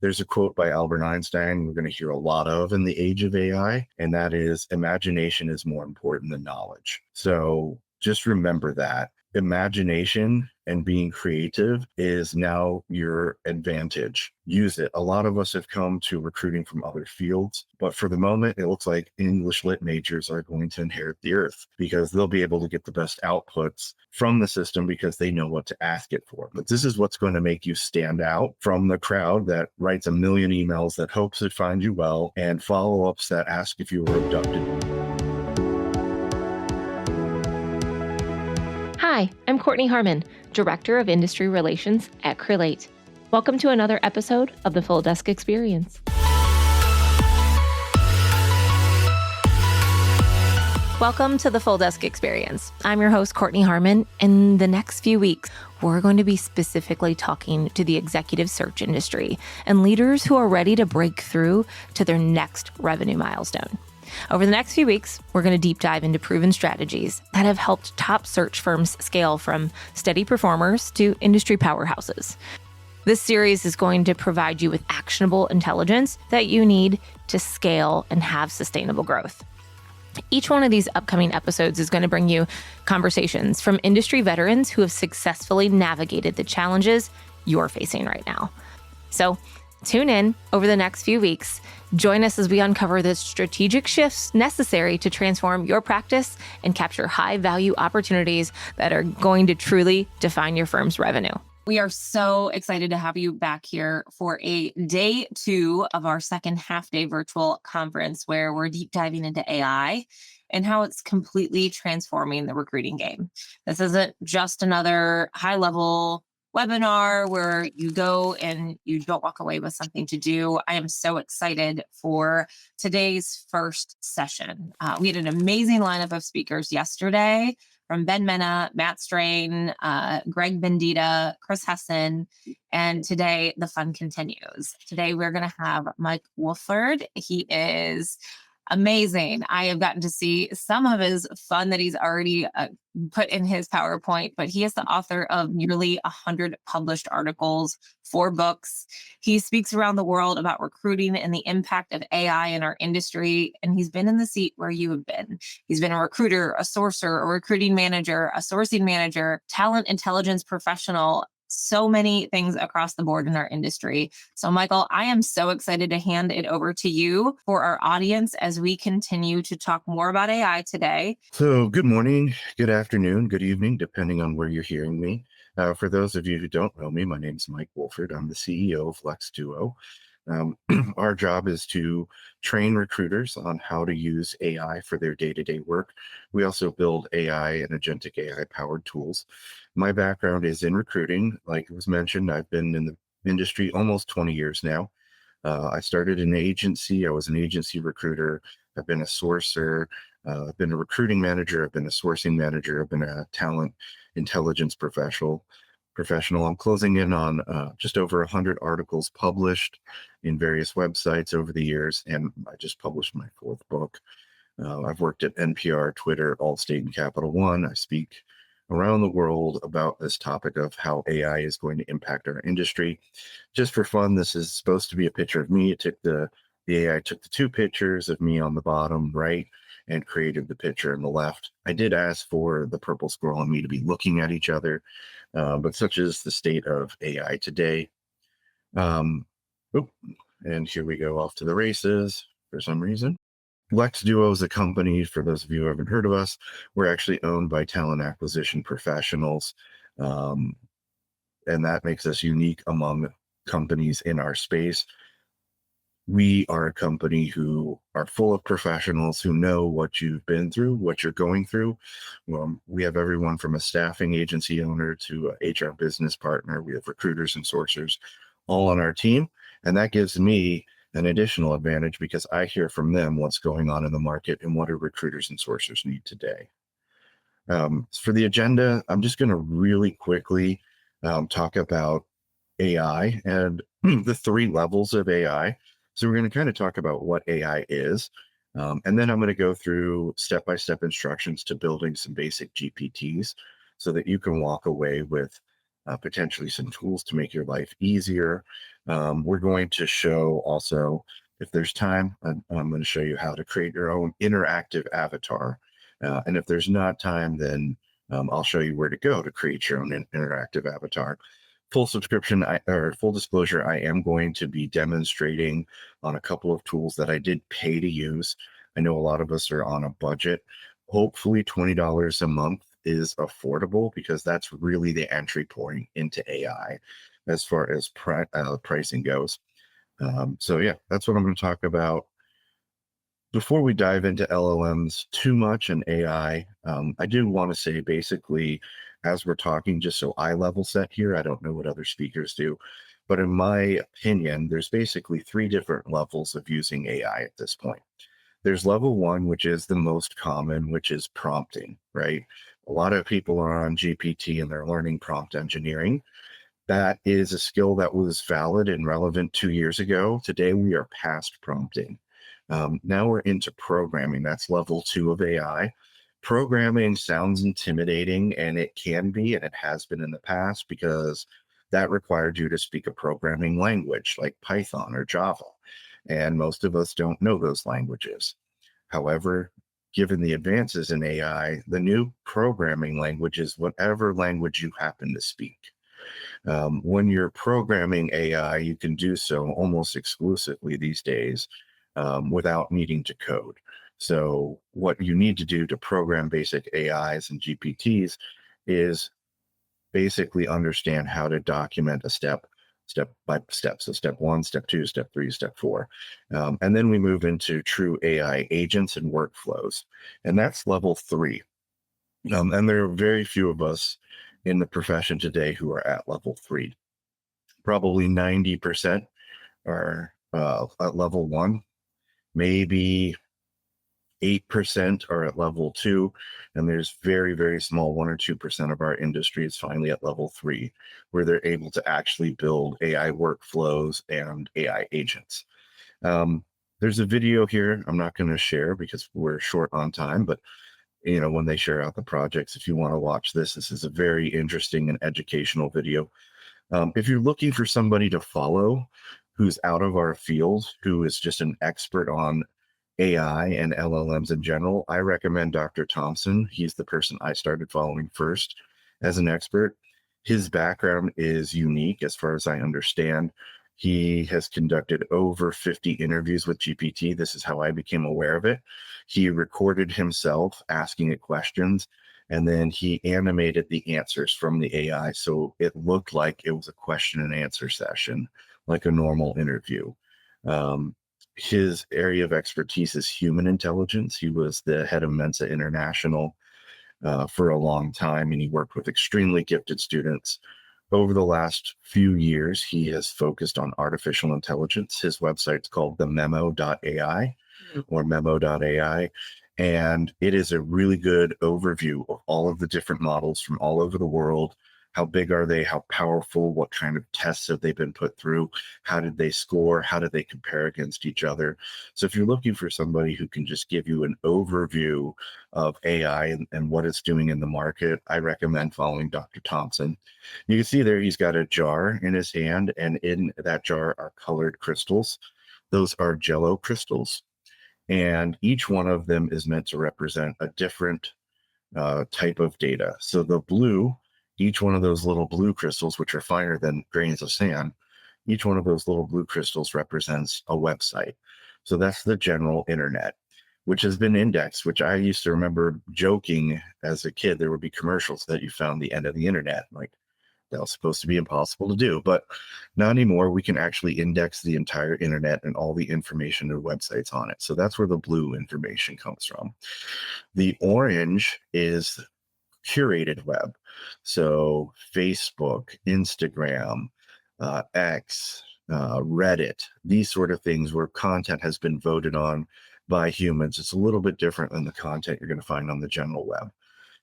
There's a quote by Albert Einstein we're going to hear a lot of in the age of AI, and that is imagination is more important than knowledge. So just remember that. Imagination and being creative is now your advantage. Use it. A lot of us have come to recruiting from other fields, but for the moment, it looks like English lit majors are going to inherit the earth because they'll be able to get the best outputs from the system because they know what to ask it for. But this is what's going to make you stand out from the crowd that writes a million emails that hopes it finds you well and follow-ups that ask if you were abducted. Hi, I'm Kortney Harmon, Director of Industry Relations at Crelate. Welcome to another episode of the Full Desk Experience. Welcome to the Full Desk Experience. I'm your host, Kortney Harmon. In the next few weeks, we're going to be specifically talking to the executive search industry and leaders who are ready to break through to their next revenue milestone. Over the next few weeks, we're going to deep dive into proven strategies that have helped top search firms scale from steady performers to industry powerhouses. This series is going to provide you with actionable intelligence that you need to scale and have sustainable growth. Each one of these upcoming episodes is going to bring you conversations from industry veterans who have successfully navigated the challenges you're facing right now. So tune in over the next few weeks. Join us as we uncover the strategic shifts necessary to transform your practice and capture high-value opportunities that are going to truly define your firm's revenue. We are so excited to have you back here for a day 2 of our second half-day virtual conference where we're deep diving into AI and how it's completely transforming the recruiting game. This isn't just another high-level webinar where you go and you don't walk away with something to do. I am so excited for today's first session. We had an amazing lineup of speakers yesterday from Ben Mena, Matt Strain, Greg Bendita, Chris Hessen, and today the fun continues. Today we're going to have Mike Wolford. He is amazing. I have gotten to see some of his fun that he's already put in his PowerPoint, but he is the author of nearly 100 published articles, 4 books. He speaks around the world about recruiting and the impact of AI in our industry, and he's been in the seat where you have been. He's been a recruiter, a sourcer, a recruiting manager, a sourcing manager, talent intelligence professional, so many things across the board in our industry. So Michael, I am so excited to hand it over to you for our audience as we continue to talk more about AI today. So good morning, good afternoon, good evening, depending on where you're hearing me. For those of you who don't know me, my name is Mike Wolford. I'm the CEO of LexDuo. Our job is to train recruiters on how to use AI for their day-to-day work. We also build AI and agentic AI-powered tools. My background is in recruiting. Like was mentioned, I've been in the industry almost 20 years now. I started an agency. I was an agency recruiter. I've been a sourcer. I've been a recruiting manager. I've been a sourcing manager. I've been a talent intelligence professional. I'm closing in on just over 100 articles published in various websites over the years, and I just published my 4th book. I've worked at NPR, Twitter, Allstate, and Capital One. I speak around the world about this topic of how AI is going to impact our industry. Just for fun, this is supposed to be a picture of me. The AI took the 2 pictures of me on the bottom right and created the picture on the left. I did ask for the purple squirrel and me to be looking at each other, but such is the state of AI today. And here we go off to the races for some reason. LexDuo is a company, for those of you who haven't heard of us, we're actually owned by talent acquisition professionals. And that makes us unique among companies in our space. We are a company who are full of professionals who know what you've been through, what you're going through. We have everyone from a staffing agency owner to an HR business partner. We have recruiters and sourcers all on our team. And that gives me an additional advantage because I hear from them what's going on in the market and what do recruiters and sourcers need today. For the agenda, I'm just going to really quickly talk about AI and the 3 levels of AI. So we're going to kind of talk about what AI is, and then I'm going to go through step-by-step instructions to building some basic GPTs so that you can walk away with potentially some tools to make your life easier. We're going to show also, if there's time, I'm going to show you how to create your own interactive avatar. And if there's not time, then I'll show you where to go to create your own interactive avatar. Full subscription, or full disclosure, I am going to be demonstrating on a couple of tools that I did pay to use. I know a lot of us are on a budget. Hopefully, $20 a month is affordable because that's really the entry point into AI as far as pricing goes. So, yeah, that's what I'm going to talk about. Before we dive into LLMs too much and AI, I do want to say basically, as we're talking, just so I level set here, I don't know what other speakers do, but in my opinion, there's basically three different levels of using AI at this point. There's level one, which is the most common, which is prompting, right? A lot of people are on GPT and they're learning prompt engineering. That is a skill that was valid and relevant 2 years ago. Today, we are past prompting. Now we're into programming. That's level two of AI. Programming sounds intimidating, and it can be, and it has been in the past because that required you to speak a programming language like Python or Java. And most of us don't know those languages. However, given the advances in AI, the new programming language is whatever language you happen to speak. When you're programming AI, you can do so almost exclusively these days without needing to code. So, what you need to do to program basic AIs and GPTs is basically understand how to document a step by step. So, step one, step two, step three, step four. And then we move into true AI agents and workflows. And that's level three. And there are very few of us in the profession today who are at level three. Probably 90% are at level one, maybe 8% are at level two, and there's very, very small 1 or 2% of our industry is finally at level three, where they're able to actually build AI workflows and AI agents. There's a video here I'm not going to share because we're short on time, but when they share out the projects, if you want to watch this is a very interesting and educational video. If you're looking for somebody to follow who's out of our field, who is just an expert on AI and LLMs in general, I recommend Dr. Thompson. He's the person I started following first as an expert. His background is unique as far as I understand. He has conducted over 50 interviews with GPT. This is how I became aware of it. He recorded himself asking it questions, and then he animated the answers from the AI. So it looked like it was a question and answer session, like a normal interview. Um, his area of expertise is human intelligence. He was the head of Mensa International for a long time, and he worked with extremely gifted students. Over the last few years, he has focused on artificial intelligence. His website's called the memo.ai or memo.ai. And it is a really good overview of all of the different models from all over the world. How big are they? How powerful? What kind of tests have they been put through? How did they score? How did they compare against each other? So, if you're looking for somebody who can just give you an overview of AI and what it's doing in the market, I recommend following Dr. Thompson. You can see there he's got a jar in his hand, and in that jar are colored crystals. Those are Jello crystals, and each one of them is meant to represent a different type of data. So the blue, each one of those little blue crystals, which are finer than grains of sand, each one of those little blue crystals represents a website. So that's the general internet, which has been indexed, which I used to remember joking as a kid. There would be commercials that you found the end of the internet. Like, that was supposed to be impossible to do, but not anymore. We can actually index the entire internet and all the information and websites on it. So that's where the blue information comes from. The orange is curated web. So Facebook, Instagram, X, Reddit, these sort of things where content has been voted on by humans. It's a little bit different than the content you're going to find on the general web.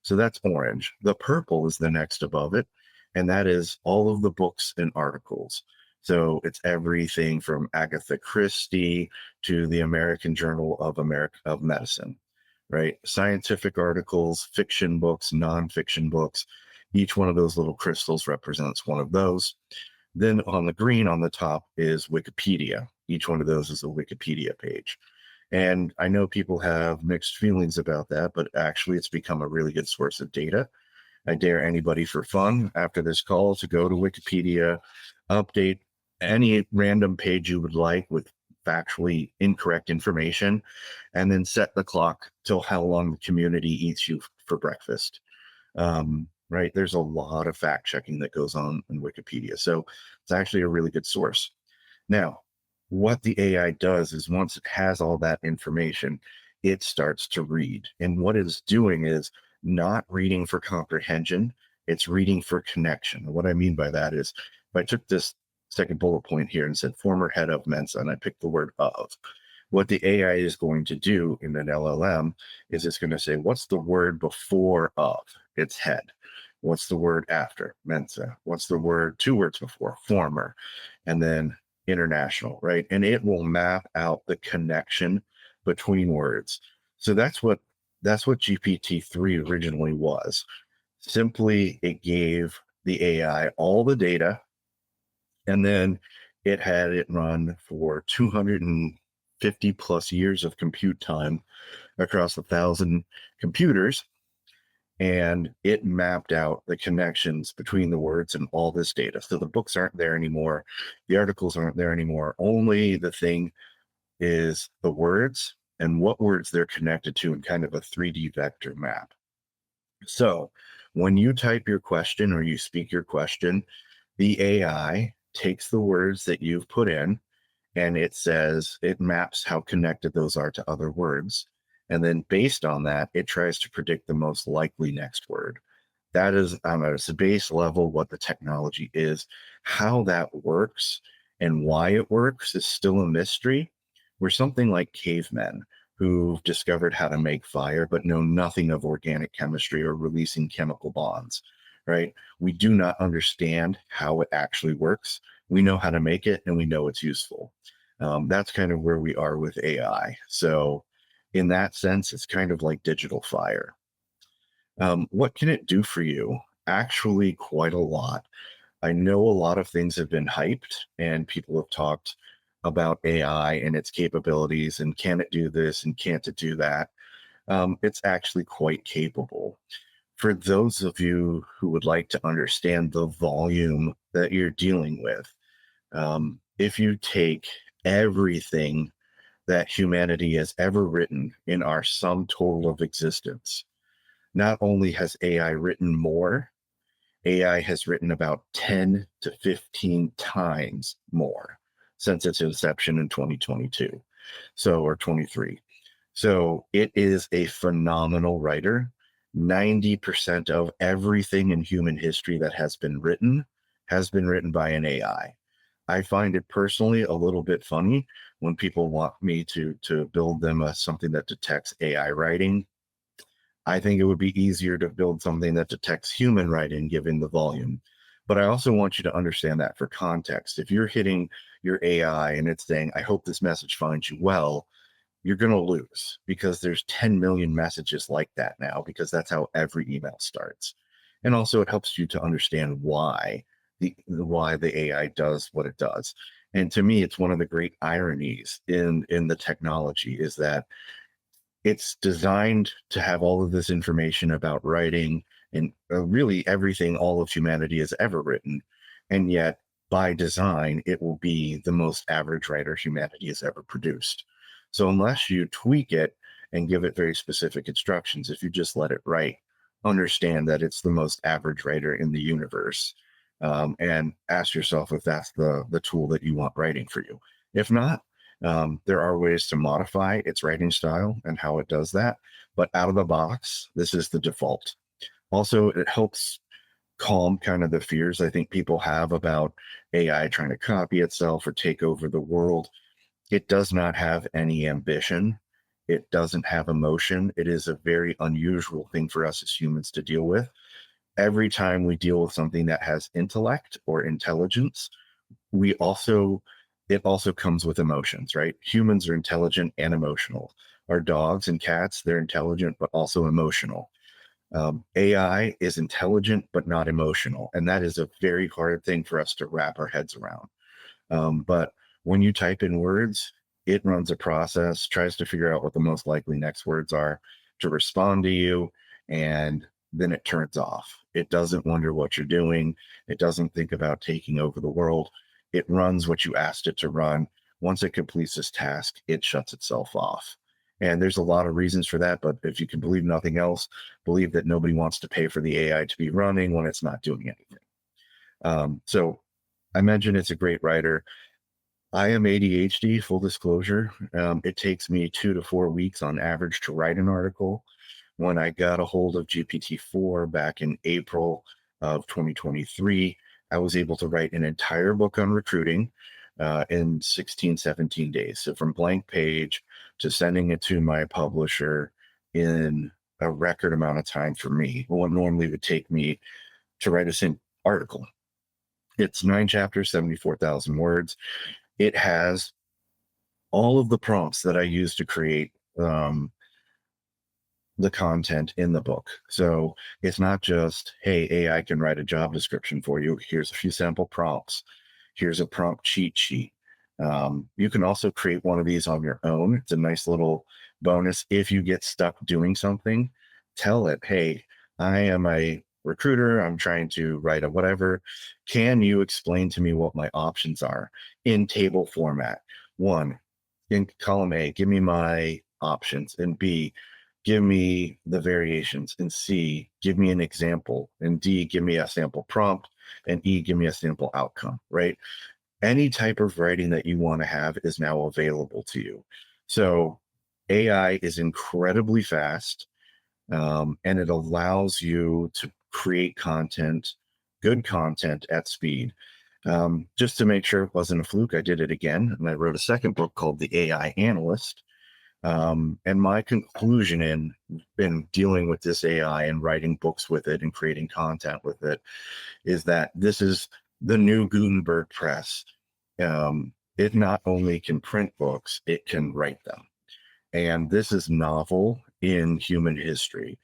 So that's orange. The purple is the next above it, and that is all of the books and articles. So it's everything from Agatha Christie to the American Journal of Medicine, right? Scientific articles, fiction books, nonfiction books. Each one of those little crystals represents one of those. Then on the green on the top is Wikipedia. Each one of those is a Wikipedia page. And I know people have mixed feelings about that, but actually it's become a really good source of data. I dare anybody for fun after this call to go to Wikipedia, update any random page you would like with factually incorrect information, and then set the clock till how long the community eats you for breakfast. Right? There's a lot of fact checking that goes on in Wikipedia. So it's actually a really good source. Now, what the AI does is once it has all that information, it starts to read. And what it's doing is not reading for comprehension, it's reading for connection. And what I mean by that is if I took this second bullet point here and said former head of Mensa, and I picked the word of, what the AI is going to do in an LLM is it's going to say, what's the word before of its head? What's the word after Mensa? What's the word, two words before, former? And then international, right? And it will map out the connection between words. So that's what GPT-3 originally was. Simply, it gave the AI all the data, and then it had it run for 250 plus years of compute time across 1,000 computers, and it mapped out the connections between the words and all this data. So the books aren't there anymore, the articles aren't there anymore. Only the thing is the words and what words they're connected to in kind of a 3D vector map. So when you type your question or you speak your question, the AI takes the words that you've put in and it says it maps how connected those are to other words. And then based on that, it tries to predict the most likely next word. That is on a base level what the technology is. How that works and why it works is still a mystery. We're something like cavemen who've discovered how to make fire but know nothing of organic chemistry or releasing chemical bonds, right? We do not understand how it actually works. We know how to make it and we know it's useful. That's kind of where we are with AI. So in that sense, it's kind of like digital fire. What can it do for you? Actually, quite a lot. I know a lot of things have been hyped and people have talked about AI and its capabilities and can it do this and can't it do that. It's actually quite capable. For those of you who would like to understand the volume that you're dealing with, if you take everything that humanity has ever written in our sum total of existence, not only has AI written more, AI has written about 10 to 15 times more since its inception in 2022. So, or 23. So it is a phenomenal writer. 90% of everything in human history that has been written by an AI. I find it personally a little bit funny when people want me to build them something that detects AI writing. I think it would be easier to build something that detects human writing given the volume. But I also want you to understand that for context. If you're hitting your AI and it's saying, I hope this message finds you well, you're going to lose because there's 10 million messages like that now, because that's how every email starts. And also it helps you to understand why the AI does what it does. And to me, it's one of the great ironies in the technology is that it's designed to have all of this information about writing and really everything all of humanity has ever written. And yet, by design, it will be the most average writer humanity has ever produced. So, unless you tweak it and give it very specific instructions, if you just let it write, understand that it's the most average writer in the universe. And ask yourself if that's the tool that you want writing for you. If not, there are ways to modify its writing style and how it does that. But out of the box, this is the default. Also, it helps calm kind of the fears I think people have about AI trying to copy itself or take over the world. It does not have any ambition. It doesn't have emotion. It is a very unusual thing for us as humans to deal with. Every time we deal with something that has intellect or intelligence, we also it also comes with emotions, right? Humans are intelligent and emotional. Our dogs and cats, they're intelligent but also emotional. AI is intelligent but not emotional, and that is a very hard thing for us to wrap our heads around. But when you type in words, it runs a process, tries to figure out what the most likely next words are to respond to you, and then it turns off. It doesn't wonder what you're doing. It doesn't think about taking over the world. It runs what you asked it to run. Once it completes this task, it shuts itself off. And there's a lot of reasons for that. But if you can believe nothing else, believe that nobody wants to pay for the AI to be running when it's not doing anything. So I mentioned it's a great writer. I am ADHD, full disclosure. It takes me 2 to 4 weeks on average to write an article. When I got a hold of GPT-4 back in April of 2023, I was able to write an entire book on recruiting in 16, 17 days. So from blank page to sending it to my publisher in a record amount of time for me. What normally would take me to write a single article. It's 9 chapters, 74,000 words. It has all of the prompts that I use to create the content in the book. So it's not just, hey, AI can write a job description for you. Here's a few sample prompts. Here's a prompt cheat sheet. You can also create one of these on your own. It's a nice little bonus. If you get stuck doing something, tell it, hey, I am a recruiter. I'm trying to write a whatever. Can you explain to me what my options are in table format? One, in column A, give me my options. And B, give me the variations. And C, give me an example. And D, give me a sample prompt. And E, give me a sample outcome, right? Any type of writing that you want to have is now available to you. So AI is incredibly fast, and it allows you to create content, good content at speed. Just to make sure it wasn't a fluke, I did it again, and I wrote a second book called The AI Analyst. And my conclusion in dealing with this AI and writing books with it and creating content with it is that this is the new Gutenberg press. It not only can print books, it can write them. And this is novel in human history.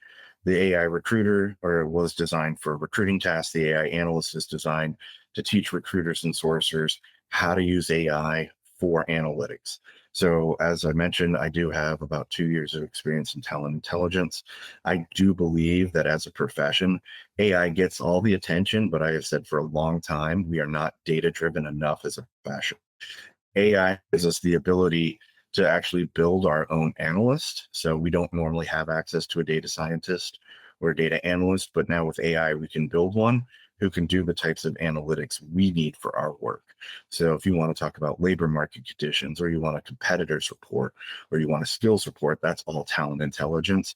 The AI recruiter was designed for recruiting tasks. The AI analyst is designed to teach recruiters and sourcers how to use AI for analytics. So as I mentioned, I do have about 2 years of experience in talent intelligence. I do believe that as a profession, AI gets all the attention, but I have said for a long time, we are not data driven enough as a profession. AI gives us the ability to actually build our own analyst. So we don't normally have access to a data scientist or a data analyst, but now with AI, we can build one who can do the types of analytics we need for our work. So if you want to talk about labor market conditions, or you want a competitors report, or you want a skills report, that's all talent intelligence.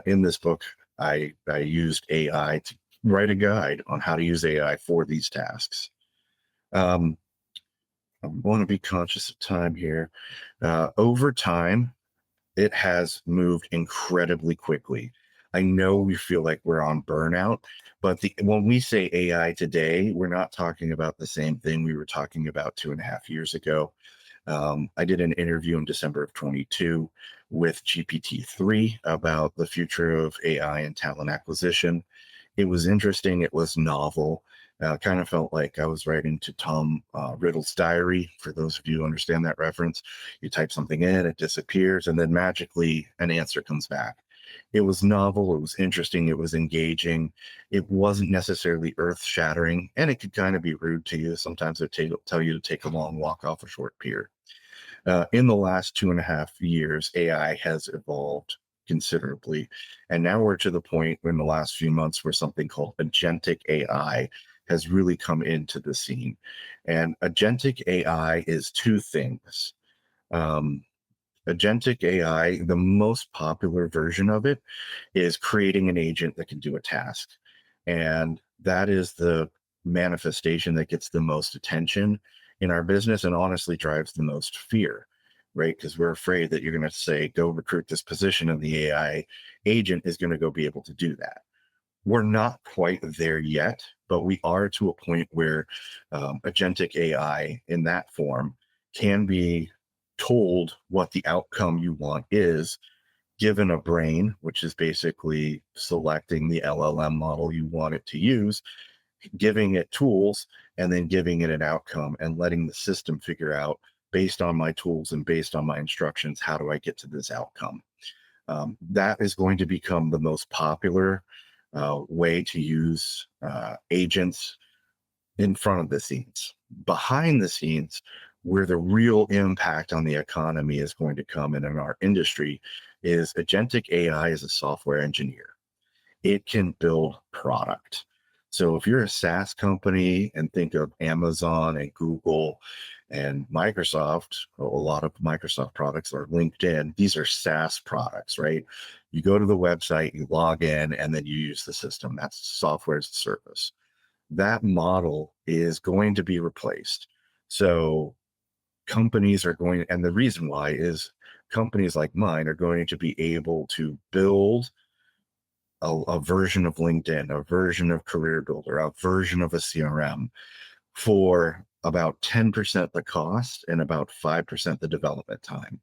In this book, I used AI to write a guide on how to use AI for these tasks. Um, I want to be conscious of time here. Over time, it has moved incredibly quickly. I know we feel like we're on burnout, but when we say AI today, we're not talking about the same thing we were talking about 2.5 years ago. I did an interview in December of 22 with GPT-3 about the future of AI and talent acquisition. It was interesting. It was novel. Kind of felt like I was writing to Tom Riddle's diary. For those of you who understand that reference, you type something in, it disappears, and then magically an answer comes back. It was novel. It was interesting. It was engaging. It wasn't necessarily earth shattering, and it could kind of be rude to you. Sometimes it tell you to take a long walk off a short pier. In the last 2.5 years, AI has evolved considerably. And now we're to the point in the last few months where something called agentic AI has really come into the scene. And agentic AI is two things. Um, Agentic AI, the most popular version of it, is creating an agent that can do a task. And that is the manifestation that gets the most attention in our business and honestly drives the most fear, right? Because we're afraid that you're going to say, go recruit this position, and the AI agent is going to go be able to do that. We're not quite there yet, but we are to a point where agentic AI in that form can be told what the outcome you want is given a brain, which is basically selecting the LLM model you want it to use, giving it tools, and then giving it an outcome and letting the system figure out, based on my tools and based on my instructions, how do I get to this outcome. That is going to become the most popular way to use agents in front of the scenes. Behind the scenes, where the real impact on the economy is going to come in our industry, is agentic AI as a software engineer. It can build product. So if you're a SaaS company and think of Amazon and Google and Microsoft, a lot of Microsoft products are LinkedIn. These are SaaS products, right? You go to the website, you log in, and then you use the system. That's software as a service. That model is going to be replaced. So companies are going, and the reason why is companies like mine are going to be able to build a version of LinkedIn, a version of Career Builder, a version of a CRM for about 10% the cost and about 5% the development time.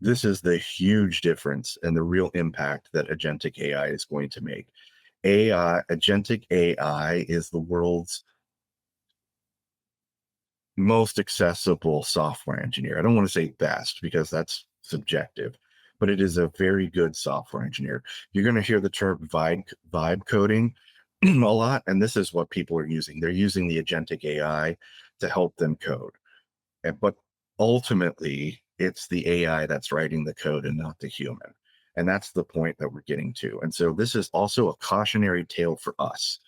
This is the huge difference and the real impact that agentic AI is going to make. Agentic AI is the world's most accessible software engineer. I don't want to say best because that's subjective, but it is a very good software engineer. You're going to hear the term vibe coding a lot, and this is what people are using. They're using the agentic AI to help them code. But ultimately, it's the AI that's writing the code and not the human. And that's the point that we're getting to. And so this is also a cautionary tale for us.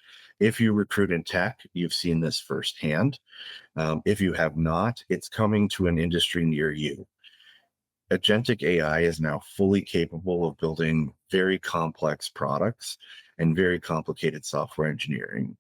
If you recruit in tech, you've seen this firsthand. If you have not, it's coming to an industry near you. Agentic AI is now fully capable of building very complex products and very complicated software engineering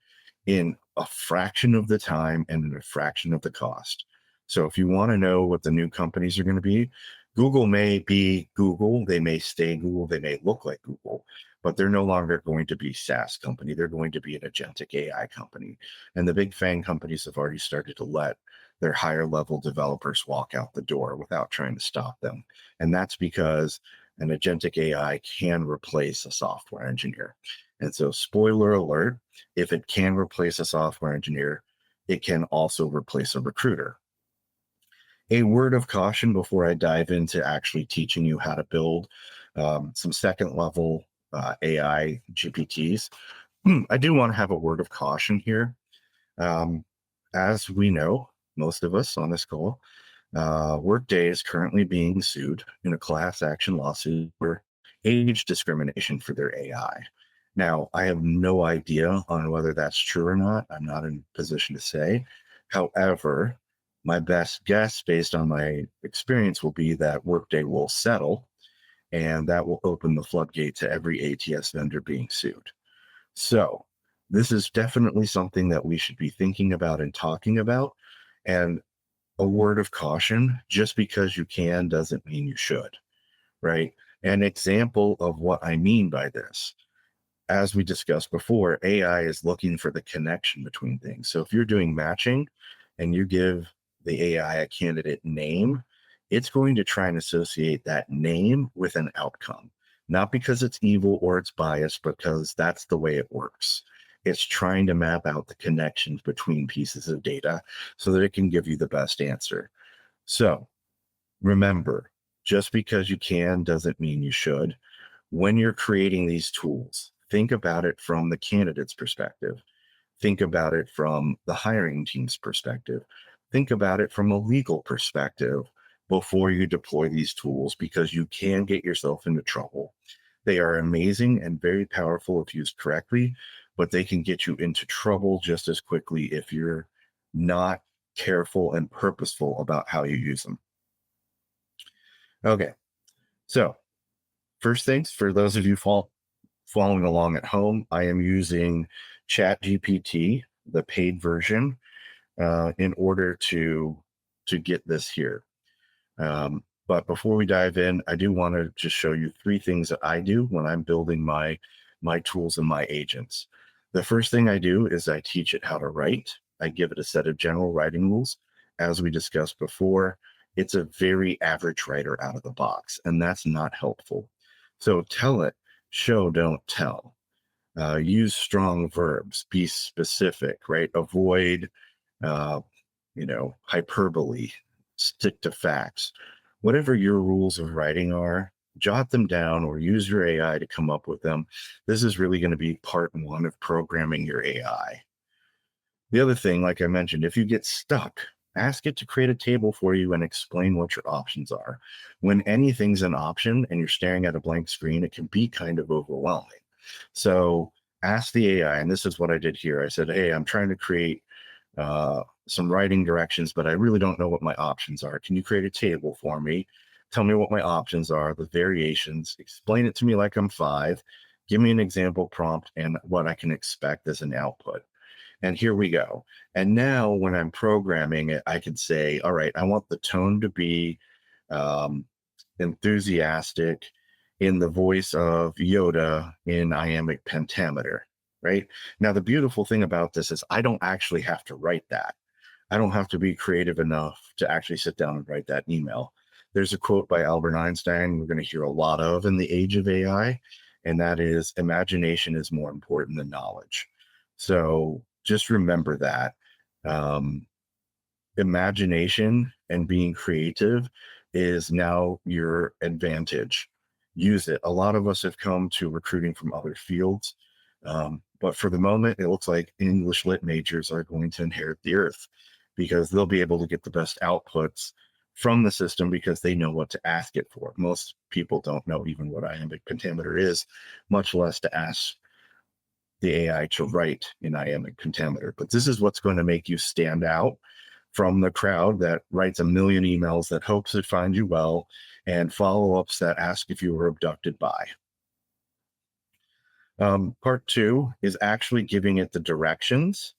in a fraction of the time and in a fraction of the cost. So if you want to know what the new companies are going to be, Google may be Google, they may stay Google, they may look like Google, but they're no longer going to be SaaS company. They're going to be an agentic AI company. And the big FANG companies have already started to let their higher level developers walk out the door without trying to stop them. And that's because an agentic AI can replace a software engineer. And so, spoiler alert, if it can replace a software engineer, it can also replace a recruiter. A word of caution before I dive into actually teaching you how to build some second level AI GPTs. I do want to have a word of caution here. Um, as we know, most of us on this call, Workday is currently being sued in a class action lawsuit for age discrimination for their AI. Now, I have no idea on whether that's true or not. I'm not in a position to say. However, my best guess, based on my experience, will be that Workday will settle, and that will open the floodgate to every ATS vendor being sued. So, this is definitely something that we should be thinking about and talking about. And a word of caution, just because you can doesn't mean you should, right? An example of what I mean by this, as we discussed before, AI is looking for the connection between things. So if you're doing matching and you give the AI a candidate name, it's going to try and associate that name with an outcome, not because it's evil or it's biased, because that's the way it works. It's trying to map out the connections between pieces of data so that it can give you the best answer. So remember, just because you can doesn't mean you should. When you're creating these tools, think about it from the candidate's perspective. Think about it from the hiring team's perspective. Think about it from a legal perspective before you deploy these tools, because you can get yourself into trouble. They are amazing and very powerful if used correctly, but they can get you into trouble just as quickly if you're not careful and purposeful about how you use them. Okay, so first things, for those of you following along at home, I am using ChatGPT, the paid version, in order to get this here. But before we dive in, I do want to just show you three things that I do when I'm building my tools and my agents. The first thing I do is I teach it how to write. I give it a set of general writing rules. As we discussed before, it's a very average writer out of the box, and that's not helpful. So tell it, show, don't tell. Use strong verbs, be specific, right? Avoid, uh, hyperbole, stick to facts. Whatever your rules of writing are, jot them down or use your AI to come up with them. This is really going to be part one of programming your AI. The other thing, like I mentioned, if you get stuck, ask it to create a table for you and explain what your options are. When anything's an option and you're staring at a blank screen, it can be kind of overwhelming. So ask the AI, and this is what I did here. I said, hey, I'm trying to create some writing directions, but I really don't know what my options are. Can you create a table for me? Tell me what my options are, the variations, explain it to me like I'm five, give me an example prompt and what I can expect as an output. And here we go. And now when I'm programming it, I can say, all right, I want the tone to be um, enthusiastic in the voice of Yoda in iambic pentameter, right? Now, the beautiful thing about this is I don't actually have to write that. I don't have to be creative enough to actually sit down and write that email. There's a quote by Albert Einstein we're going to hear a lot of in the age of AI, and that is imagination is more important than knowledge. So just remember that. Um, Imagination and being creative is now your advantage. Use it. A lot of us have come to recruiting from other fields. But for the moment, it looks like English lit majors are going to inherit the earth because they'll be able to get the best outputs from the system because they know what to ask it for. Most people don't know even what iambic pentameter is, much less to ask the AI to write in iambic pentameter. But this is what's going to make you stand out from the crowd that writes a million emails that hopes it finds you well and follow-ups that ask if you were abducted by. Part two is actually giving it the directions.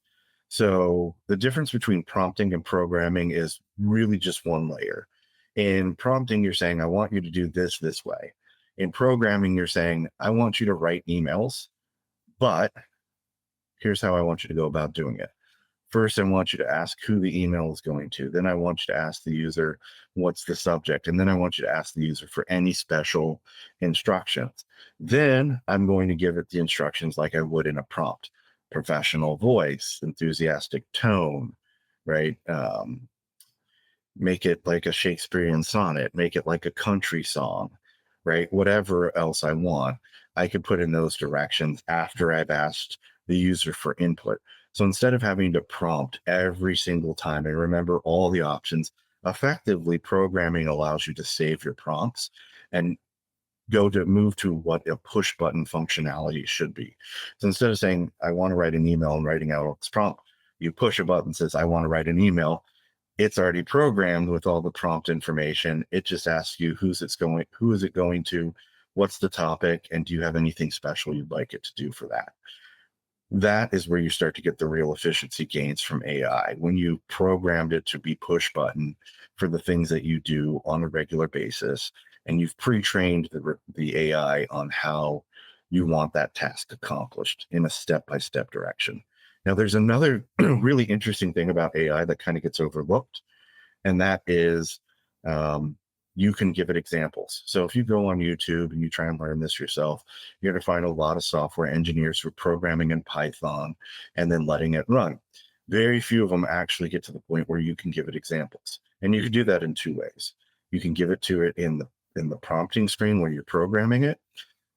So the difference between prompting and programming is really just one layer. In prompting, you're saying, I want you to do this way. In programming, you're saying, I want you to write emails, but here's how I want you to go about doing it. First, I want you to ask who the email is going to. Then I want you to ask the user what's the subject. And then I want you to ask the user for any special instructions. Then I'm going to give it the instructions like I would in a prompt: professional voice, enthusiastic tone, right? Make it like a Shakespearean sonnet, make it like a country song, right? Whatever else I want, I could put in those directions after I've asked the user for input. So instead of having to prompt every single time and remember all the options, effectively programming allows you to save your prompts and move to what a push button functionality should be. So instead of saying, I want to write an email and writing out its prompt, you push a button that says, I want to write an email. It's already programmed with all the prompt information. It just asks you who is it going to, what's the topic, and do you have anything special you'd like it to do for that? That is where you start to get the real efficiency gains from AI. When you programmed it to be push button for the things that you do on a regular basis, and you've pre-trained the AI on how you want that task accomplished in a step-by-step direction. Now, there's another really interesting thing about AI that kind of gets overlooked, and that is um, you can give it examples. So if you go on YouTube and you try and learn this yourself, you're going to find a lot of software engineers who are programming in Python and then letting it run. Very few of them actually get to the point where you can give it examples, and you can do that in two ways. You can give it to it in the prompting screen where you're programming it.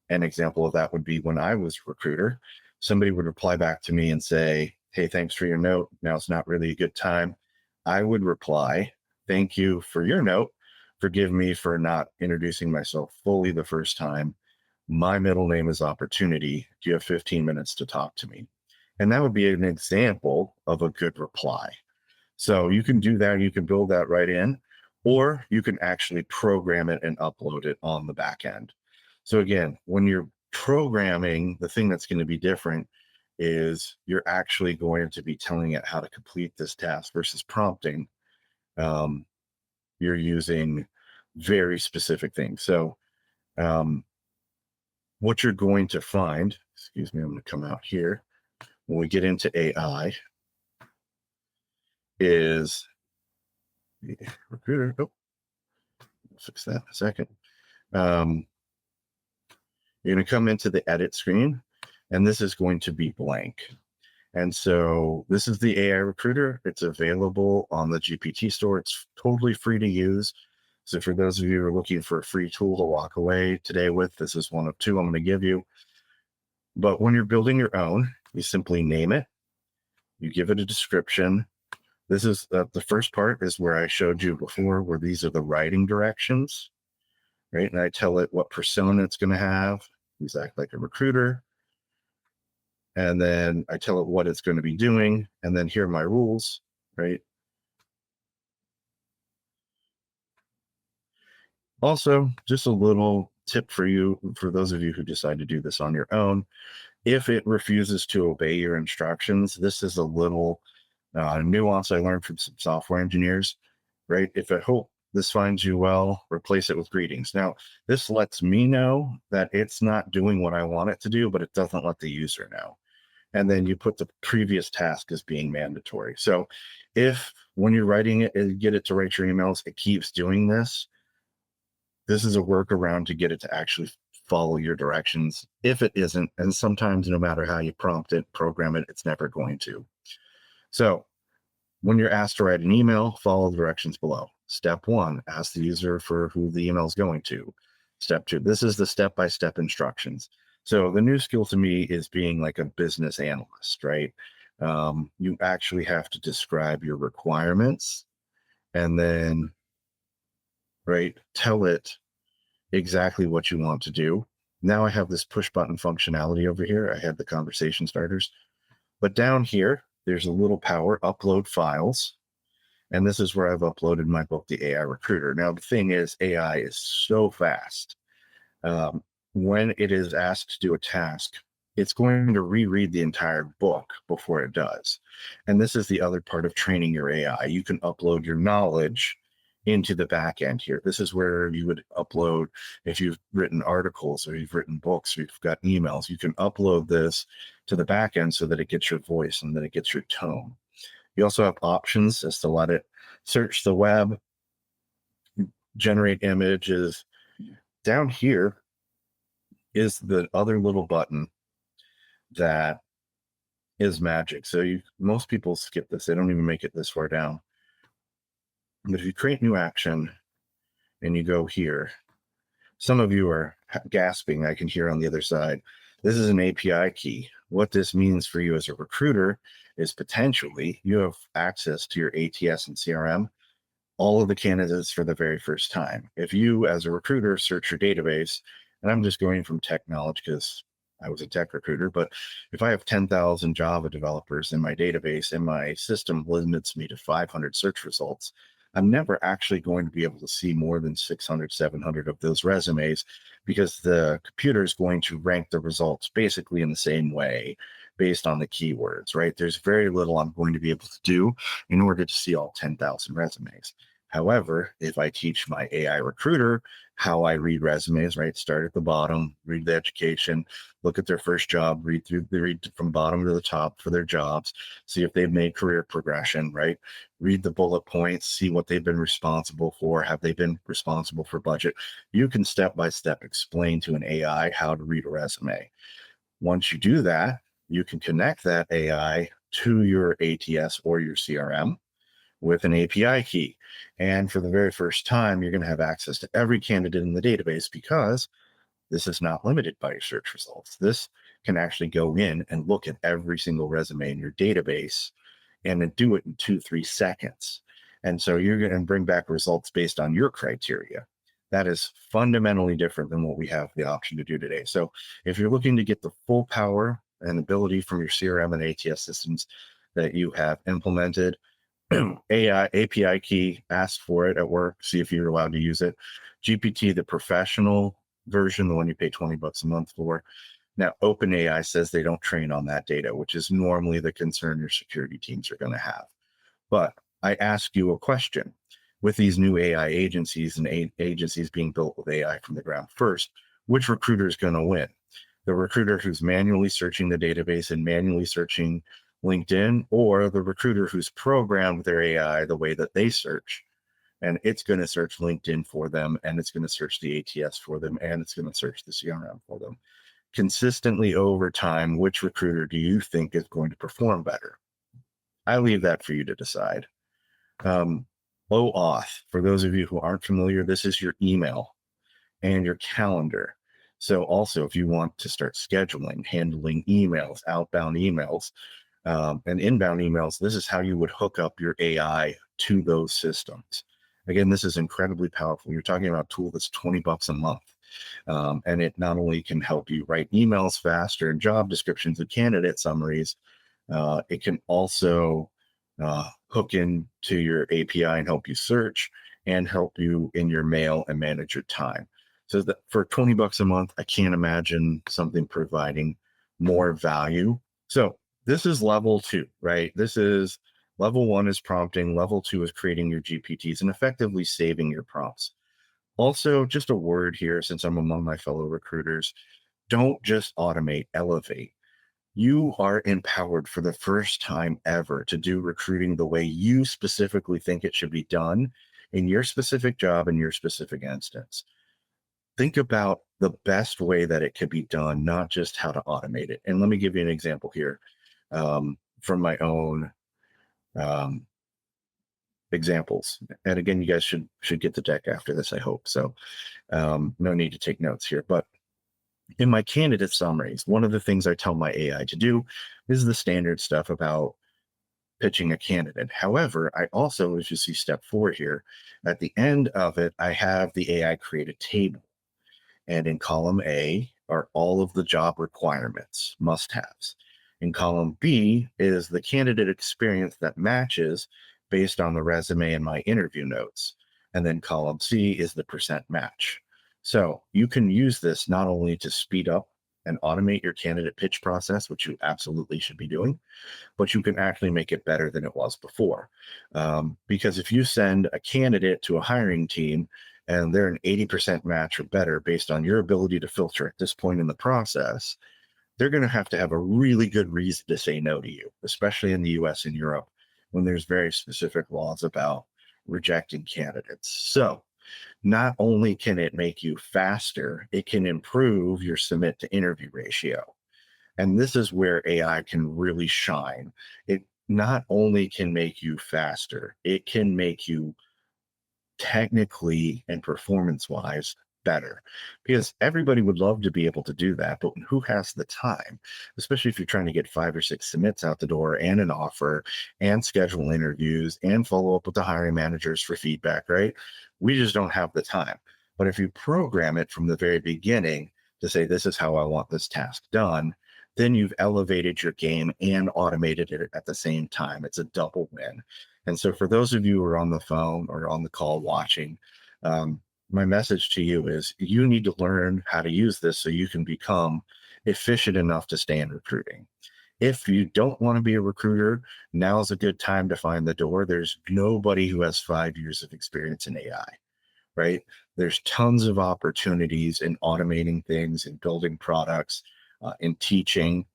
An example of that would be when I was a recruiter, somebody would reply back to me and say, hey, thanks for your note. Now it's not really a good time. I would reply, thank you for your note. Forgive me for not introducing myself fully the first time. My middle name is Opportunity. Do you have 15 minutes to talk to me? And that would be an example of a good reply. So you can do that. You can build that right in, or you can actually program it and upload it on the back end. So again, when you're programming, the thing that's going to be different is you're actually going to be telling it how to complete this task versus prompting. Um, you're using very specific things. So um, what you're going to find, excuse me, I'm going to come out here when we get into AI is the recruiter. Oh, fix that in a second. Um, You're going to come into the edit screen, and this is going to be blank. And so this is the AI Recruiter. It's available on the GPT store. It's totally free to use. So for those of you who are looking for a free tool to walk away today with, this is one of two I'm going to give you. But when you're building your own, you simply name it, you give it a description. This is the first part is where I showed you before, where these are the writing directions, right? And I tell it what persona it's going to have. These act like a recruiter. And then I tell it what it's going to be doing. And then here are my rules, right? Also, just a little tip for you, for those of you who decide to do this on your own. If it refuses to obey your instructions, this is a little nuance I learned from some software engineers, right? If I hope this finds you well, replace it with greetings. Now, this lets me know that it's not doing what I want it to do, but it doesn't let the user know. And then you put the previous task as being mandatory. So if when you're writing it and get it to write your emails, it keeps doing this, this is a workaround to get it to actually follow your directions. If it isn't, and sometimes no matter how you prompt it, program it, it's never going to. So when you're asked to write an email, follow the directions below. Step 1, ask the user for who the email is going to. Step 2, this is the step-by-step instructions. So the new skill to me is being like a business analyst, right? You actually have to describe your requirements and then, right, tell it exactly what you want to do. Now I have this push button functionality over here. I had the conversation starters, but down here, there's a little power, upload files. And this is where I've uploaded my book, The AI Recruiter. Now, the thing is, AI is so fast. Um, when it is asked to do a task, it's going to reread the entire book before it does. And this is the other part of training your AI. You can upload your knowledge into the back end here. This is where you would upload, if you've written articles or you've written books or you've got emails, you can upload this to the back end so that it gets your voice and that it gets your tone. You also have options as to let it search the web, generate images. Down here is the other little button that is magic. So most people skip this. They don't even make it this far down. But if you create new action and you go here, some of you are gasping. I can hear on the other side. This is an API key. What this means for you as a recruiter is potentially you have access to your ATS and CRM, all of the candidates for the very first time. If you, as a recruiter, search your database, and I'm just going from tech knowledge because I was a tech recruiter, but if I have 10,000 Java developers in my database and my system limits me to 500 search results, I'm never actually going to be able to see more than 600, 700 of those resumes because the computer is going to rank the results basically in the same way based on the keywords, right? There's very little I'm going to be able to do in order to see all 10,000 resumes. However, if I teach my AI recruiter how I read resumes, right? Start at the bottom, read the education, look at their first job, read from bottom to the top for their jobs, see if they've made career progression, right? Read the bullet points, see what they've been responsible for. Have they been responsible for budget? You can step by step explain to an AI how to read a resume. Once you do that, you can connect that AI to your ATS or your CRM with an API key. And for the very first time, you're going to have access to every candidate in the database because this is not limited by your search results. This can actually go in and look at every single resume in your database and then do it in 2-3 seconds. And so you're going to bring back results based on your criteria. That is fundamentally different than what we have the option to do today. So if you're looking to get the full power and ability from your CRM and ATS systems that you have implemented, AI API key, ask for it at work, see if you're allowed to use it. GPT, the professional version, the one you pay $20 a month for. Now, OpenAI says they don't train on that data, which is normally the concern your security teams are going to have. But I ask you a question. With these new AI agencies and agencies being built with AI from the ground first, which recruiter is going to win? The recruiter who's manually searching the database and manually searching LinkedIn, or the recruiter who's programmed their AI the way that they search, and it's going to search LinkedIn for them, and it's going to search the ATS for them, and it's going to search the CRM for them. consistently over time, which recruiter do you think is going to perform better? I leave that for you to decide. OAuth, for those of you who aren't familiar, this is your email and your calendar. So also, if you want to start scheduling, handling emails, outbound emails, and inbound emails, this is how you would hook up your AI to those systems. Again, this is incredibly powerful. You're talking about a tool that's $20 a month. And it not only can help you write emails faster and job descriptions and candidate summaries, it can also hook into your API and help you search and help you in your mail and manage your time. So that for $20 a month, I can't imagine something providing more value. So this is level 2, right? This is level 1 is prompting, level 2 is creating your GPTs and effectively saving your prompts. Also, just a word here, since I'm among my fellow recruiters, don't just automate, elevate. You are empowered for the first time ever to do recruiting the way you specifically think it should be done in your specific job in your specific instance. Think about the best way that it could be done, not just how to automate it. And let me give you an example here from my own um, examples. And again, you guys should get the deck after this, I hope. So no need to take notes here. But in my candidate summaries, one of the things I tell my AI to do is the standard stuff about pitching a candidate. However, I also, as you see step 4 here, at the end of it, I have the AI create a table. And in column A are all of the job requirements, must haves. In column B is the candidate experience that matches based on the resume and my interview notes. And then column C is the percent match. So you can use this not only to speed up and automate your candidate pitch process, which you absolutely should be doing, but you can actually make it better than it was before. Because if you send a candidate to a hiring team and they're an 80% match or better based on your ability to filter at this point in the process, they're going to have a really good reason to say no to you, especially in the US and Europe, when there's very specific laws about rejecting candidates. So not only can it make you faster, it can improve your submit to interview ratio. And this is where AI can really shine. It not only can make you faster, it can make you technically and performance wise better, because everybody would love to be able to do that, but who has the time, especially if you're trying to get 5 or 6 submits out the door and an offer and schedule interviews and follow up with the hiring managers for feedback, right? We just don't have the time. But if you program it from the very beginning to say, this is how I want this task done, then you've elevated your game and automated it at the same time. It's a double win. And so for those of you who are on the phone or on the call watching, my message to you is you need to learn how to use this so you can become efficient enough to stay in recruiting. If you don't want to be a recruiter, now is a good time to find the door. There's nobody who has 5 years of experience in AI, right? There's tons of opportunities in automating things, in building products, in teaching.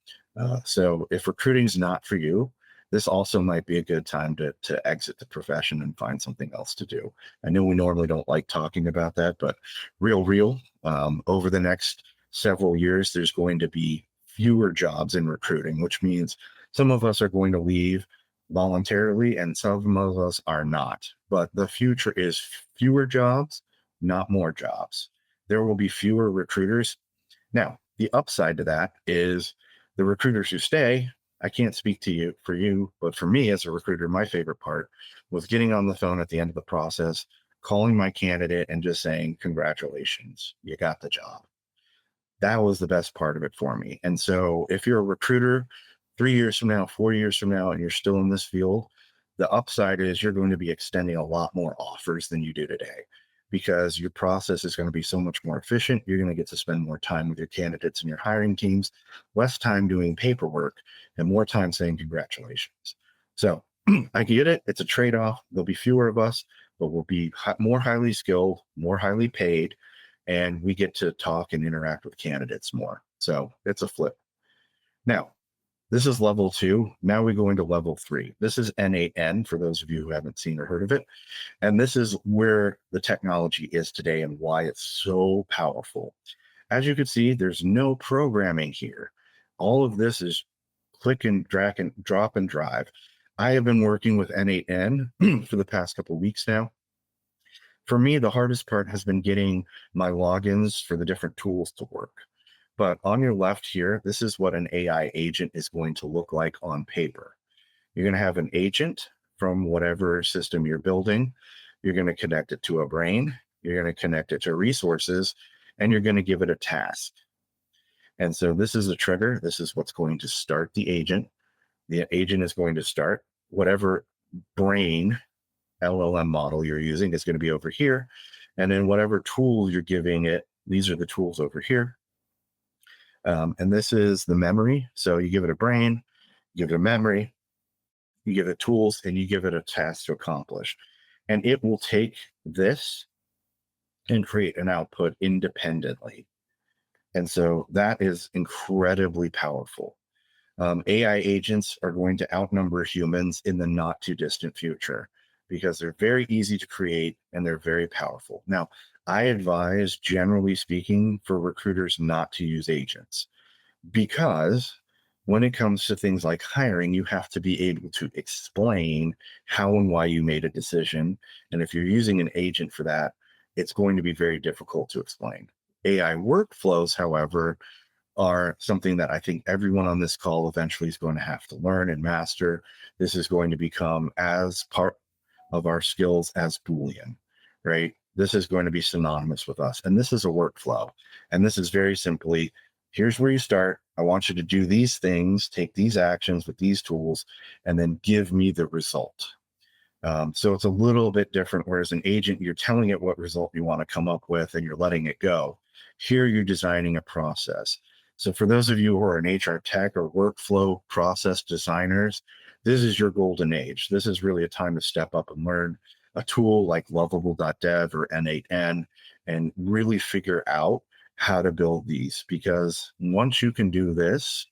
So if recruiting is not for you, this also might be a good time to exit the profession and find something else to do. I know we normally don't like talking about that, but real, over the next several years, there's going to be fewer jobs in recruiting, which means some of us are going to leave voluntarily and some of us are not. But the future is fewer jobs, not more jobs. There will be fewer recruiters. Now, the upside to that is the recruiters who stay. I can't speak to you for you, but for me as a recruiter, my favorite part was getting on the phone at the end of the process, calling my candidate and just saying, congratulations, you got the job. That was the best part of it for me. And so if you're a recruiter 3 years from now, 4 years from now, and you're still in this field, the upside is you're going to be extending a lot more offers than you do today, because your process is going to be so much more efficient. You're going to get to spend more time with your candidates and your hiring teams, less time doing paperwork, and more time saying congratulations. So I get it. It's a trade-off. There'll be fewer of us, but we'll be more highly skilled, more highly paid, and we get to talk and interact with candidates more. So it's a flip. Now, this is level 2. Now we go into level 3. This is N8N for those of you who haven't seen or heard of it. And this is where the technology is today and why it's so powerful. as you can see, there's no programming here. All of this is click and drag and drop and drive. I have been working with N8N for the past couple of weeks now. For me, the hardest part has been getting my logins for the different tools to work. But on your left here, this is what an AI agent is going to look like on paper. You're going to have an agent from whatever system you're building. You're going to connect it to a brain. You're going to connect it to resources, and you're going to give it a task. And so this is a trigger. This is what's going to start the agent. The agent is going to start whatever brain LLM model you're using is going to be over here. And then whatever tool you're giving it, these are the tools over here. And this is the memory. So you give it a brain, you give it a memory, you give it tools, and you give it a task to accomplish. And it will take this and create an output independently. And so that is incredibly powerful. AI agents are going to outnumber humans in the not too distant future because they're very easy to create and they're very powerful. Now, I advise, generally speaking, for recruiters not to use agents because when it comes to things like hiring, you have to be able to explain how and why you made a decision. And if you're using an agent for that, it's going to be very difficult to explain. AI workflows, however, are something that I think everyone on this call eventually is going to have to learn and master. This is going to become as part of our skills as Boolean, right? This is going to be synonymous with us. And this is a workflow. And this is very simply, here's where you start. I want you to do these things, take these actions with these tools, and then give me the result. So it's a little bit different. Whereas an agent, you're telling it what result you want to come up with and you're letting it go. Here, you're designing a process. So for those of you who are in HR tech or workflow process designers, this is your golden age. This is really a time to step up and learn a tool like lovable.dev or N8N and really figure out how to build these. Because once you can do this,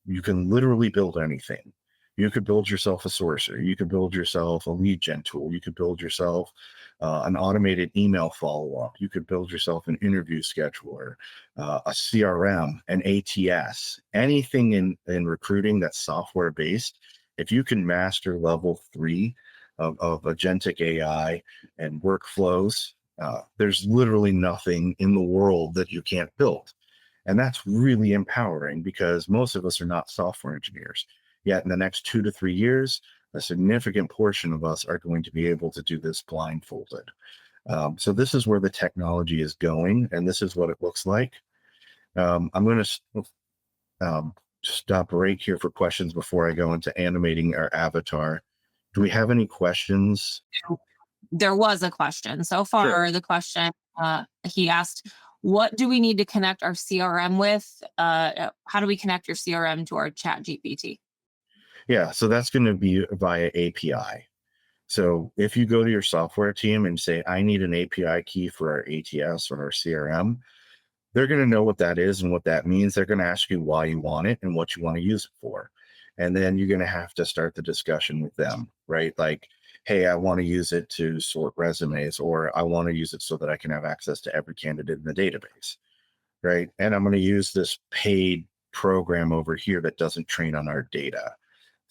you can literally build anything. You could build yourself a sourcer. You could build yourself a lead gen tool. You could build yourself an automated email follow-up. You could build yourself an interview scheduler, a CRM, an ATS, anything in recruiting that's software-based. If you can master level 3 of agentic AI and workflows, there's literally nothing in the world that you can't build. And that's really empowering because most of us are not software engineers. Yet in the next 2 to 3 years, a significant portion of us are going to be able to do this blindfolded. So this is where the technology is going, and this is what it looks like. I'm going to stop right here for questions before I go into animating our avatar. Do we have any questions? There was a question. So far, Sure. the question he asked, what do we need to connect our CRM with? How do we connect your CRM to our chat GPT? Yeah, so that's going to be via API. So if you go to your software team and say, I need an API key for our ATS or our CRM, they're going to know what that is and what that means. They're going to ask you why you want it and what you want to use it for. And then you're going to have to start the discussion with them, right? Like, hey, I want to use it to sort resumes, or I want to use it so that I can have access to every candidate in the database, right? And I'm going to use this paid program over here that doesn't train on our data.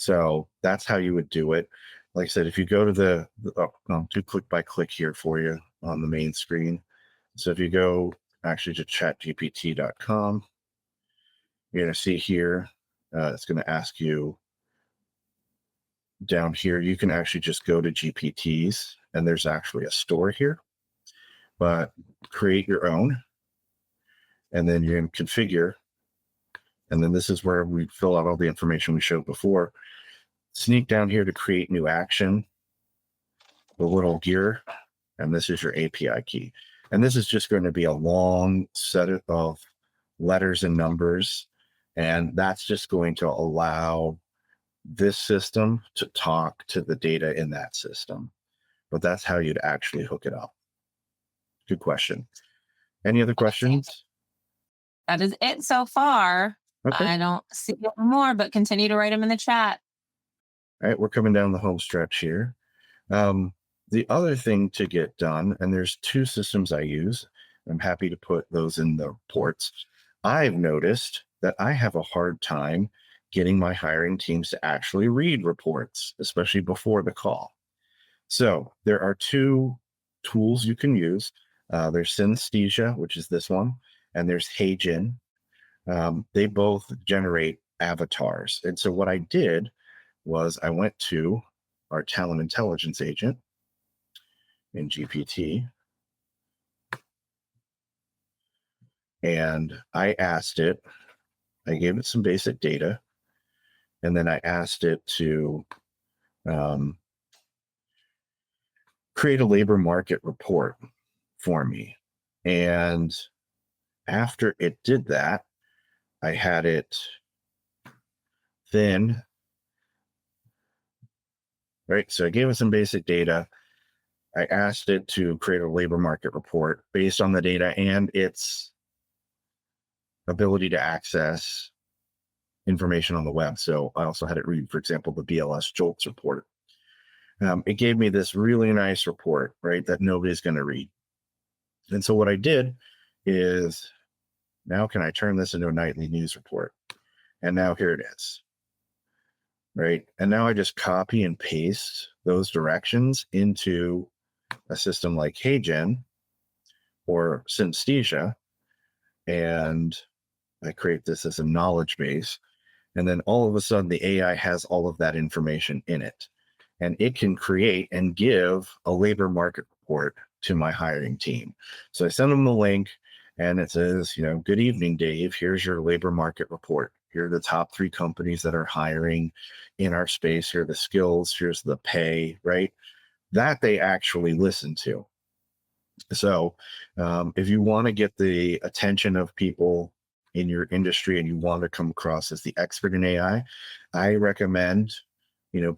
So that's how you would do it. Like I said, if you go to I'll do click by click here for you on the main screen. So if you go actually to chatgpt.com, you're going to see here, it's going to ask you down here, you can actually just go to GPTs and there's actually a store here, but create your own. And then you're going to configure. And then this is where we fill out all the information we showed before. Sneak down here to create new action, the little gear, and this is your API key. And this is just going to be a long set of letters and numbers. And that's just going to allow this system to talk to the data in that system. But that's how you'd actually hook it up. Good question. Any other questions? That is it so far. Okay. I don't see more, but continue to write them in the chat. All right, we're coming down the home stretch here. The other thing to get done, and there's 2 systems I use. I'm happy to put those in the reports. I've noticed that I have a hard time getting my hiring teams to actually read reports, especially before the call. So there are two tools you can use. There's Synesthesia, which is this one, and there's Heijin. They both generate avatars. And so what I did was I went to our talent intelligence agent in GPT and I asked it, I gave it some basic data, and then I asked it to um, create a labor market report for me. And after it did that, I had it then, right? So I gave it some basic data. I asked it to create a labor market report based on the data and its ability to access information on the web. So I also had it read, for example, the BLS JOLTS report. It gave me this really nice report, right, that nobody's going to read. And so what I did is, now can I turn this into a nightly news report? And now here it is, right? And now I just copy and paste those directions into a system like HeyGen or Synesthesia, and I create this as a knowledge base. And then all of a sudden, the AI has all of that information in it. And it can create and give a labor market report to my hiring team. So I send them the link and it says, good evening, Dave. Here's your labor market report. Here are the top 3 companies that are hiring in our space. Here are the skills. Here's the pay, right? That they actually listen to. So if you want to get the attention of people in your industry and you want to come across as the expert in AI, I recommend,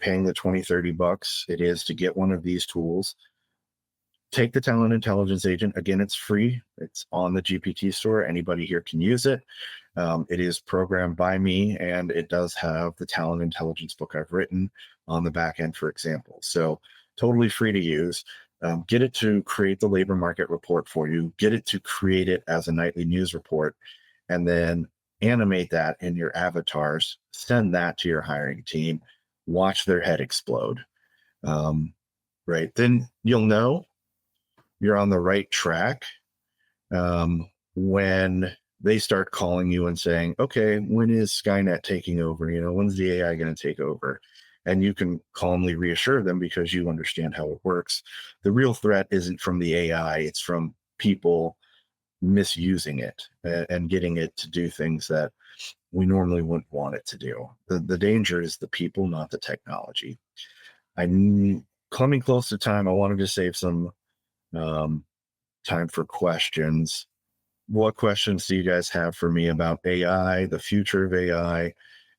paying the 20, $30 it is to get one of these tools. Take the talent intelligence agent. Again, it's free. It's on the GPT store. Anybody here can use it. It is programmed by me, and it does have the talent intelligence book I've written on the back end, for example. So totally free to use. Get it to create the labor market report for you. Get it to create it as a nightly news report, and then animate that in your avatars. Send that to your hiring team. Watch their head explode. Right. Then you'll know you're on the right track when they start calling you and saying, okay, when is Skynet taking over? When's the AI going to take over? And you can calmly reassure them because you understand how it works. The real threat isn't from the AI, it's from people misusing it and getting it to do things that we normally wouldn't want it to do. The danger is the people, not the technology. I'm coming close to time. I wanted to save some time for questions. What questions do you guys have for me about AI, the future of AI?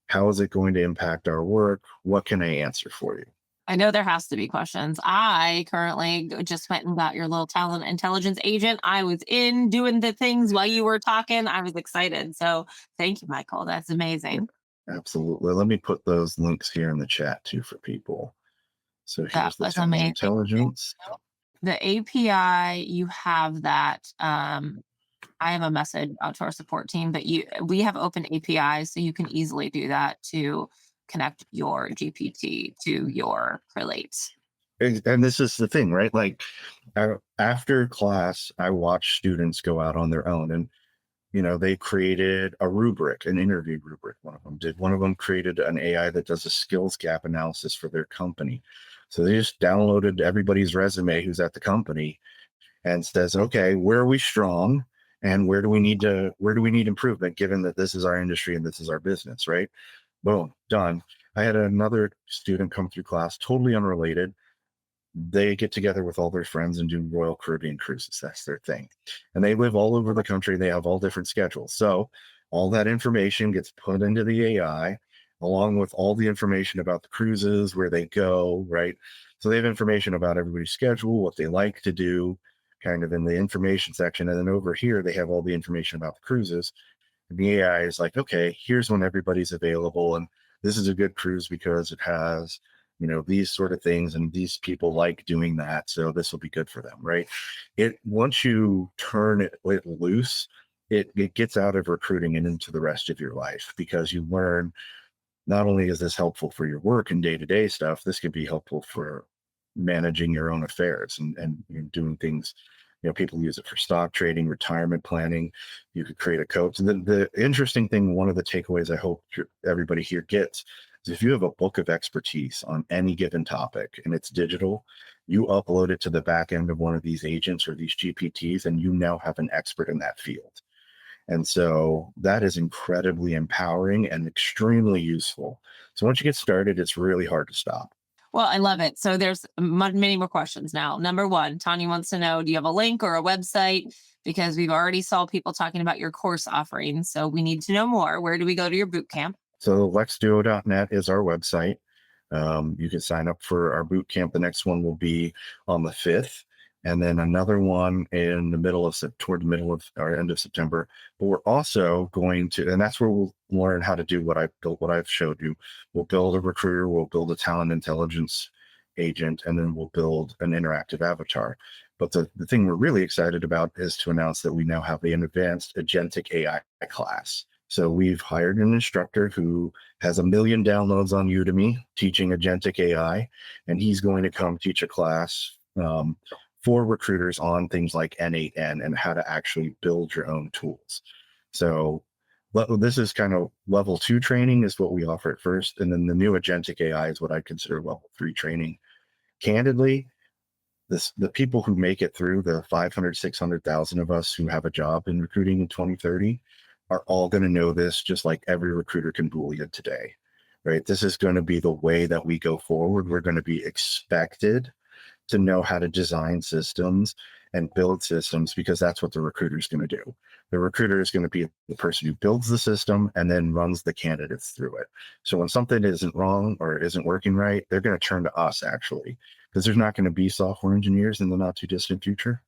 How is it going to impact our work? What can I answer for you? I know there has to be questions. I currently just went and got your little talent intelligence agent. I was in doing the things while you were talking. I was excited. So thank you, Michael. That's amazing. Absolutely. Let me put those links here in the chat too for people. So That here's the was talent amazing. intelligence. The API, you have that. I have a message out to our support team, but we have open APIs, so you can easily do that to connect your GPT to your Relate. And this is the thing, right? Like after class, I watch students go out on their own, and they created a rubric, an interview rubric. One of them did. One of them created an AI that does a skills gap analysis for their company. So they just downloaded everybody's resume who's at the company and says, okay, where are we strong and where do we need improvement, given that this is our industry and this is our business, right? Boom, done. I had another student come through class, totally unrelated. They get together with all their friends and do Royal Caribbean cruises. That's their thing. And they live all over the country. They have all different schedules. So all that information gets put into the AI, along with all the information about the cruises, where they go, right? So they have information about everybody's schedule, what they like to do, kind of in the information section. And then over here, they have all the information about the cruises. And the AI is like, okay, here's when everybody's available. And this is a good cruise because it has these sort of things, and these people like doing that, so this will be good for them, right? It Once you turn it loose, it gets out of recruiting and into the rest of your life, because you learn, not only is this helpful for your work and day-to-day stuff, this could be helpful for managing your own affairs, and doing things. People use it for stock trading, retirement planning. You could create a coach. And then the interesting thing, one of the takeaways I hope everybody here gets, is if you have a book of expertise on any given topic and it's digital, you upload it to the back end of one of these agents or these GPTs, and you now have an expert in that field. And so that is incredibly empowering and extremely useful. So once you get started, it's really hard to stop. Well, I love it. So there's many more questions now. Number one, Tanya wants to know, do you have a link or a website? Because we've already saw people talking about your course offerings. So we need to know more. Where do we go to your boot camp? So LexDuo.net is our website. You can sign up for our boot camp. The next one will be on the 5th, and then another one in the middle of toward the middle of or end of September. But we're also going to, and that's where we'll learn how to do what I've built, what I've showed you. We'll build a recruiter, we'll build a talent intelligence agent, and then we'll build an interactive avatar. But the thing we're really excited about is to announce that we now have an advanced agentic AI class. So we've hired an instructor who has 1 million downloads on Udemy teaching agentic AI, and he's going to come teach a class for recruiters on things like N8N and how to actually build your own tools. So this is kind of level 2 training is what we offer at first. And then the new agentic AI is what I consider level 3 training. Candidly, the people who make it through, the 500, 600,000 of us who have a job in recruiting in 2030, are all going to know this, just like every recruiter can Boolean today, right? This is going to be the way that we go forward. We're going to be expected to know how to design systems and build systems, because that's what the recruiter is going to do. The recruiter is going to be the person who builds the system and then runs the candidates through it. So when something isn't wrong or isn't working right, they're going to turn to us, actually, because there's not going to be software engineers in the not too distant future.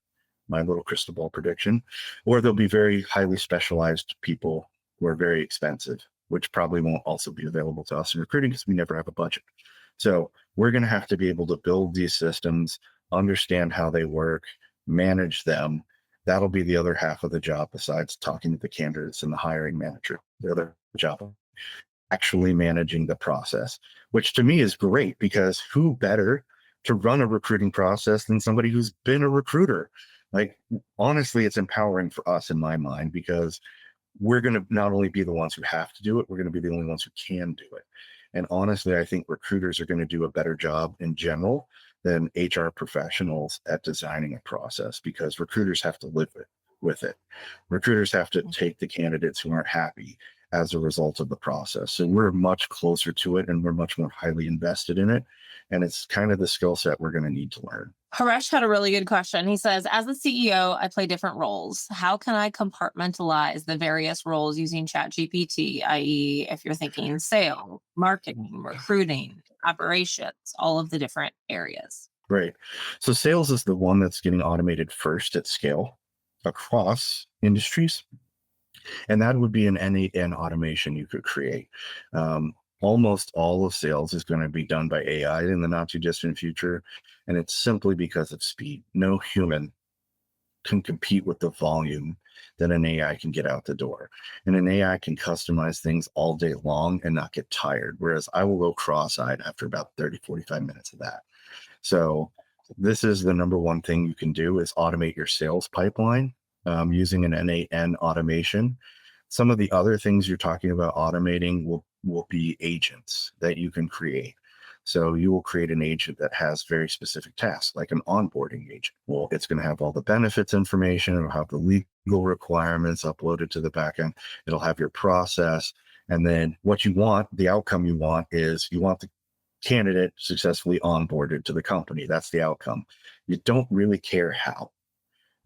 My little crystal ball prediction. Or there'll be very highly specialized people who are very expensive, which probably won't also be available to us in recruiting because we never have a budget. So we're going to have to be able to build these systems, understand how they work, manage them. That'll be the other half of the job, besides talking to the candidates and the hiring manager. The other job, actually managing the process, which to me is great, because who better to run a recruiting process than somebody who's been a recruiter? Like, honestly, it's empowering for us, in my mind, because we're going to not only be the ones who have to do it, we're going to be the only ones who can do it. And honestly, I think recruiters are going to do a better job in general than HR professionals at designing a process, because recruiters have to live with it. Recruiters have to take the candidates who aren't happy as a result of the process. So we're much closer to it, and we're much more highly invested in it. And it's kind of the skill set we're going to need to learn. Haresh had a really good question. He says, as the CEO, I play different roles. How can I compartmentalize the various roles using ChatGPT, i.e., if you're thinking sales, marketing, recruiting, operations, all of the different areas? Right. So sales is the one that's getting automated first at scale across industries. And that would be an N8N automation you could create. Almost all of sales is going to be done by AI in the not too distant future. And it's simply because of speed. No human can compete with the volume that an AI can get out the door. And an AI can customize things all day long and not get tired. Whereas I will go cross-eyed after about 30, 45 minutes of that. So this is the number one thing you can do, is automate your sales pipeline using an N8N automation. Some of the other things you're talking about automating will be agents that you can create. So you will create an agent that has very specific tasks, like an onboarding agent. Well, it's going to have all the benefits information, it'll have the legal requirements uploaded to the backend, it'll have your process. And then what you want, the outcome you want, is you want the candidate successfully onboarded to the company. That's the outcome. You don't really care how,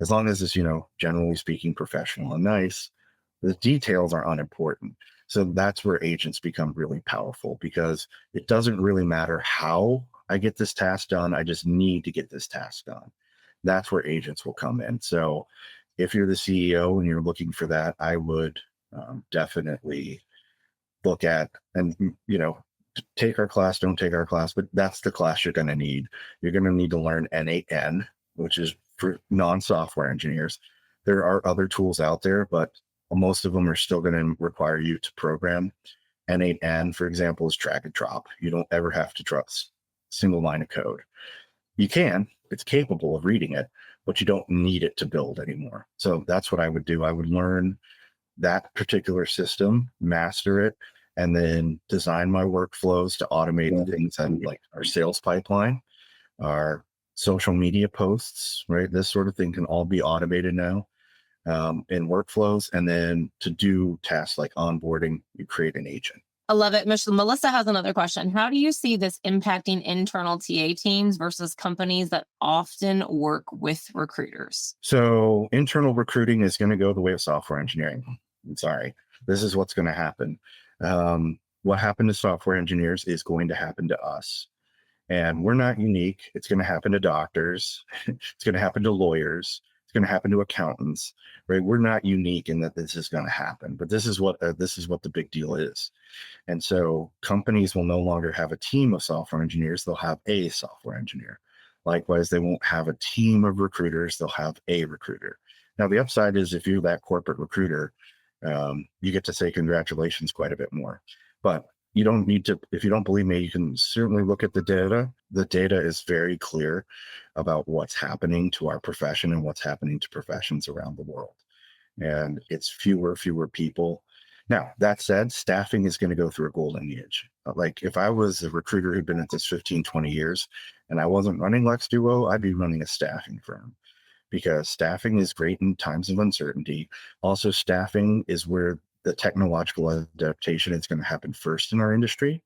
as long as it's, generally speaking, professional and nice. The details are unimportant. So that's where agents become really powerful, because it doesn't really matter how I get this task done. I just need to get this task done. That's where agents will come in. So if you're the CEO and you're looking for that, I would definitely look at and, take our class, don't take our class, but that's the class you're going to need. You're going to need to learn N8N, which is for non-software engineers. There are other tools out there, but most of them are still going to require you to program. N8N, for example, is drag and drop. You don't ever have to trust single line of code. You can, it's capable of reading it, but you don't need it to build anymore. So that's what I would do. I would learn that particular system, master it, and then design my workflows to automate the things that like our sales pipeline, our social media posts, right? This sort of thing can all be automated now in workflows. And then to do tasks like onboarding, you create an agent. I love it. Melissa has another question. How do you see this impacting internal TA teams versus companies that often work with recruiters? So internal recruiting is going to go the way of software engineering. I'm sorry. This is what's going to happen. What happened to software engineers is going to happen to us. And we're not unique. It's going to happen to doctors. It's going to happen to lawyers. It's going to happen to accountants, right? We're not unique in that this is going to happen, but this is what the big deal is. And so companies will no longer have a team of software engineers. They'll have a software engineer. Likewise, they won't have a team of recruiters. They'll have a recruiter. Now, the upside is if you're that corporate recruiter, you get to say congratulations quite a bit more. But you don't need to, if you don't believe me, you can certainly look at the data. The data is very clear about what's happening to our profession and what's happening to professions around the world. And it's fewer people. Now, that said, staffing is going to go through a golden age. Like if I was a recruiter who'd been at this 15, 20 years and I wasn't running LexDuo, I'd be running a staffing firm because staffing is great in times of uncertainty. Also, staffing is where the technological adaptation is going to happen first in our industry.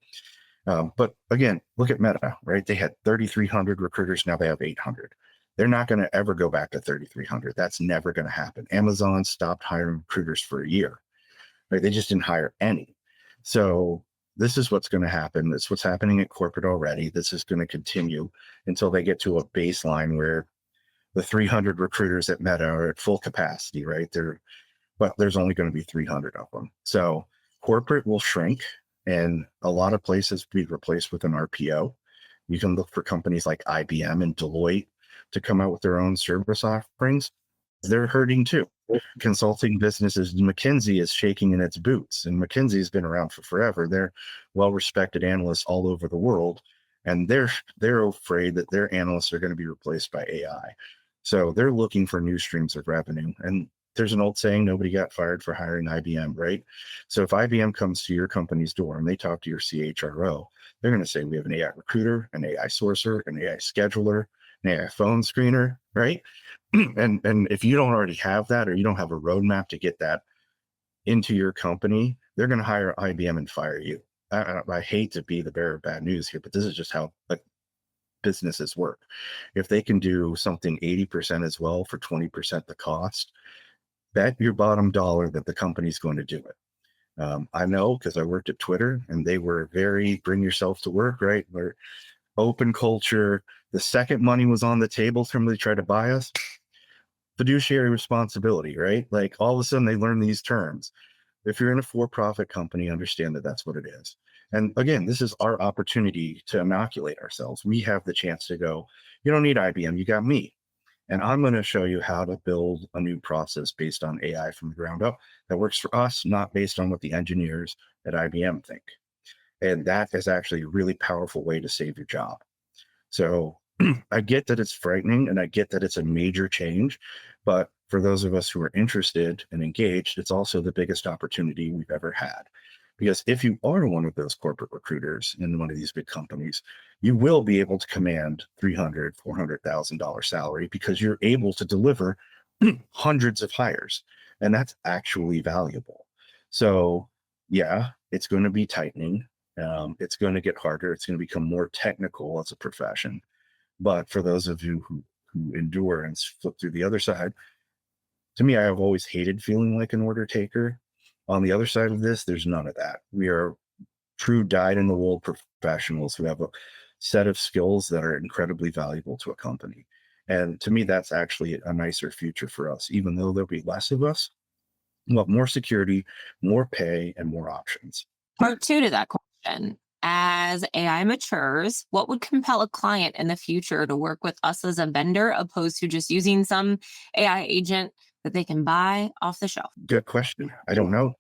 But again, look at Meta, right? They had 3,300 recruiters. Now they have 800. They're not going to ever go back to 3,300. That's never going to happen. Amazon stopped hiring recruiters for a year. Right? They just didn't hire any. So this is what's going to happen. That's what's happening at corporate already. This is going to continue until they get to a baseline where the 300 recruiters at Meta are at full capacity, right? But there's only going to be 300 of them. So corporate will shrink and a lot of places be replaced with an RPO. You can look for companies like IBM and Deloitte to come out with their own service offerings. They're hurting too. Consulting businesses, McKinsey is shaking in its boots, and McKinsey has been around for forever. They're well-respected analysts all over the world, and they're afraid that their analysts are going to be replaced by AI. So they're looking for new streams of revenue. And there's an old saying, nobody got fired for hiring IBM, right? So if IBM comes to your company's door and they talk to your CHRO, they're going to say, we have an AI recruiter, an AI sourcer, an AI scheduler, an AI phone screener, right? And if you don't already have that, or you don't have a roadmap to get that into your company, they're going to hire IBM and fire you. I hate to be the bearer of bad news here, but this is just how businesses work. If they can do something 80% as well for 20% the cost, bet your bottom dollar that the company's going to do it. I know because I worked at Twitter and they were very bring yourself to work, right? We're open culture. The second money was on the table, somebody tried to buy us. Fiduciary responsibility, right? Like all of a sudden they learn these terms. If you're in a for-profit company, understand that that's what it is. And again, this is our opportunity to inoculate ourselves. We have the chance to go, you don't need IBM, you got me. And I'm going to show you how to build a new process based on AI from the ground up that works for us, not based on what the engineers at IBM think. And that is actually a really powerful way to save your job. So I get that it's frightening and I get that it's a major change, but for those of us who are interested and engaged, it's also the biggest opportunity we've ever had. Because if you are one of those corporate recruiters in one of these big companies, you will be able to command $300,000, $400,000 salary because you're able to deliver hundreds of hires, and that's actually valuable. So yeah, it's going to be tightening. It's going to get harder. It's going to become more technical as a profession. But for those of you who endure and flip through the other side, to me, I have always hated feeling like an order taker. On the other side of this, there's none of that. We are true dyed-in-the-wool professionals who have a set of skills that are incredibly valuable to a company. And to me, that's actually a nicer future for us, even though there'll be less of us. We'll have more security, more pay, and more options. Part two to that question. as AI matures, what would compel a client in the future to work with us as a vendor opposed to just using some AI agent that they can buy off the shelf? Good question. I don't know.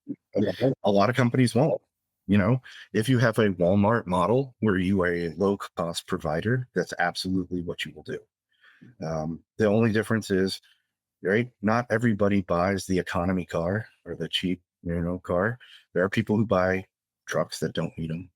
A lot of companies won't. You know, if you have a Walmart model where you are a low cost provider, that's absolutely what you will do. The only difference is, right? Not everybody buys the economy car or the cheap, car. There are people who buy trucks that don't need them,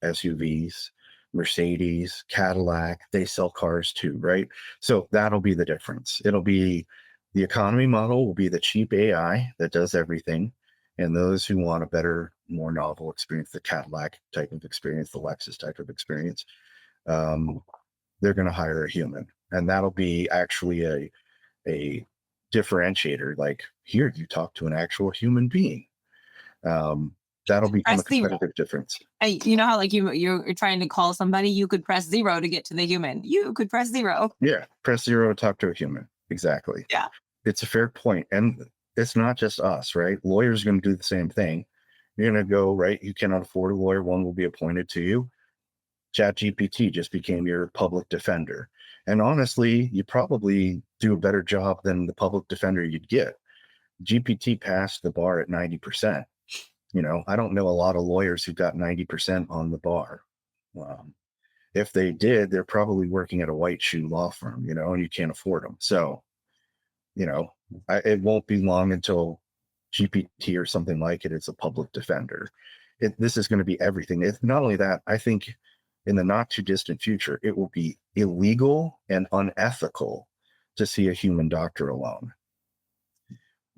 SUVs, Mercedes, Cadillac. They sell cars too, right? So that'll be the difference. It'll be the economy model will be the cheap AI that does everything. And those who want a better, more novel experience, the Cadillac type of experience, the Lexus type of experience, um, they're going to hire a human. And that'll be actually a differentiator. Like here, you talk to an actual human being. Um, that'll become a Press zero. competitive difference. You know how like you're trying to call somebody, you could press zero to get to the human. You could press zero. Yeah, press zero to talk to a human. Exactly. Yeah. It's a fair point. And it's not just us, right? Lawyers are going to do the same thing. You're going to go, right? You cannot afford a lawyer. One will be appointed to you. Chat GPT just became your public defender. And honestly, you probably do a better job than the public defender you'd get. GPT passed the bar at 90%. I don't know a lot of lawyers who got 90% on the bar. Um, if they did, they're probably working at a white shoe law firm, and you can't afford them. So, you know, it won't be long until GPT or something like it is a public defender. This is going to be everything. It's not only that, I think in the not too distant future, it will be illegal and unethical to see a human doctor alone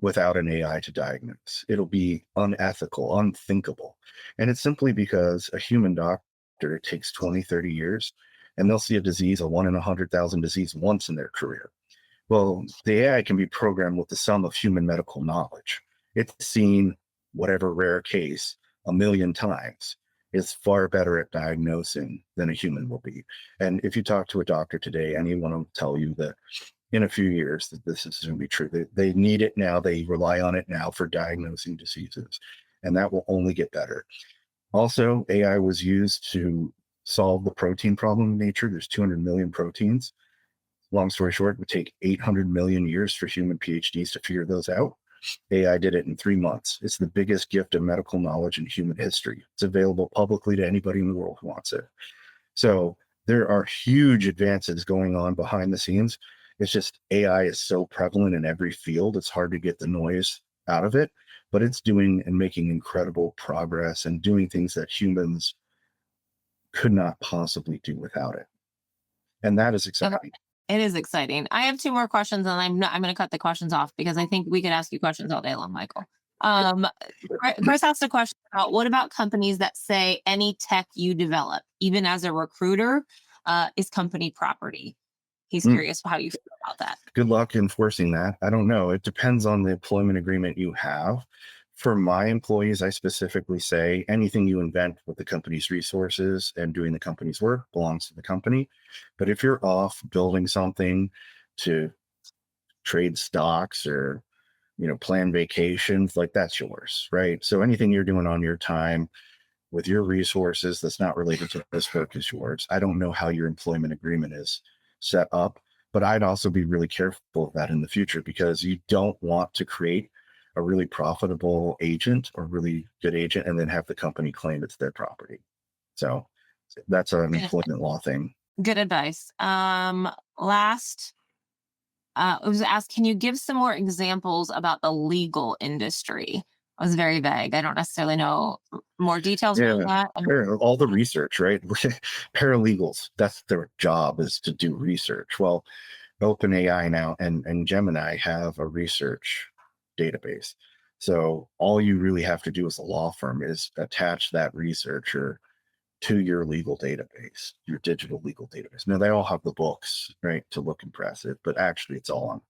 without an AI to diagnose. It'll be unethical, unthinkable. And it's simply because a human doctor takes 20, 30 years and they'll see a disease, a 1 in 100,000 disease once in their career. Well, the AI can be programmed with the sum of human medical knowledge. It's seen whatever rare case a million times. It's far better at diagnosing than a human will be. And if you talk to a doctor today, anyone will tell you that in a few years that this is going to be true. They need it now. They rely on it now for diagnosing diseases, and that will only get better. Also, AI was used to solve the protein problem in nature. There's 200 million proteins. Long story short, it would take 800 million years for human PhDs to figure those out. AI did it in 3 months. It's the biggest gift of medical knowledge in human history. It's available publicly to anybody in the world who wants it. So there are huge advances going on behind the scenes. It's just AI is so prevalent in every field. It's hard to get the noise out of it, but it's doing and making incredible progress and doing things that humans could not possibly do without it. And that is exciting. It is exciting. I have 2 more questions, and I'm going to cut the questions off because I think we could ask you questions all day long, Michael. Chris asked a question about what about companies that say any tech you develop, even as a recruiter, is company property? He's curious how you feel about that. Good luck enforcing that. I don't know. It depends on the employment agreement you have. For my employees, I specifically say anything you invent with the company's resources and doing the company's work belongs to the company. But if you're off building something to trade stocks or, plan vacations, like that's yours, right? So anything you're doing on your time with your resources that's not related to this work is yours. I don't know how your employment agreement is set up, but I'd also be really careful of that in the future because you don't want to create a really profitable agent or really good agent and then have the company claim it's their property. So that's an employment law thing. Good advice. Last, it was asked, can you give some more examples about the legal industry? I was very vague. I don't necessarily know more details on that. All the research, right? Paralegals, that's their job is to do research. Well, OpenAI now and Gemini have a research database. So all you really have to do as a law firm is attach that researcher to your legal database, your digital legal database. Now they all have the books, right, to look impressive, but actually it's all on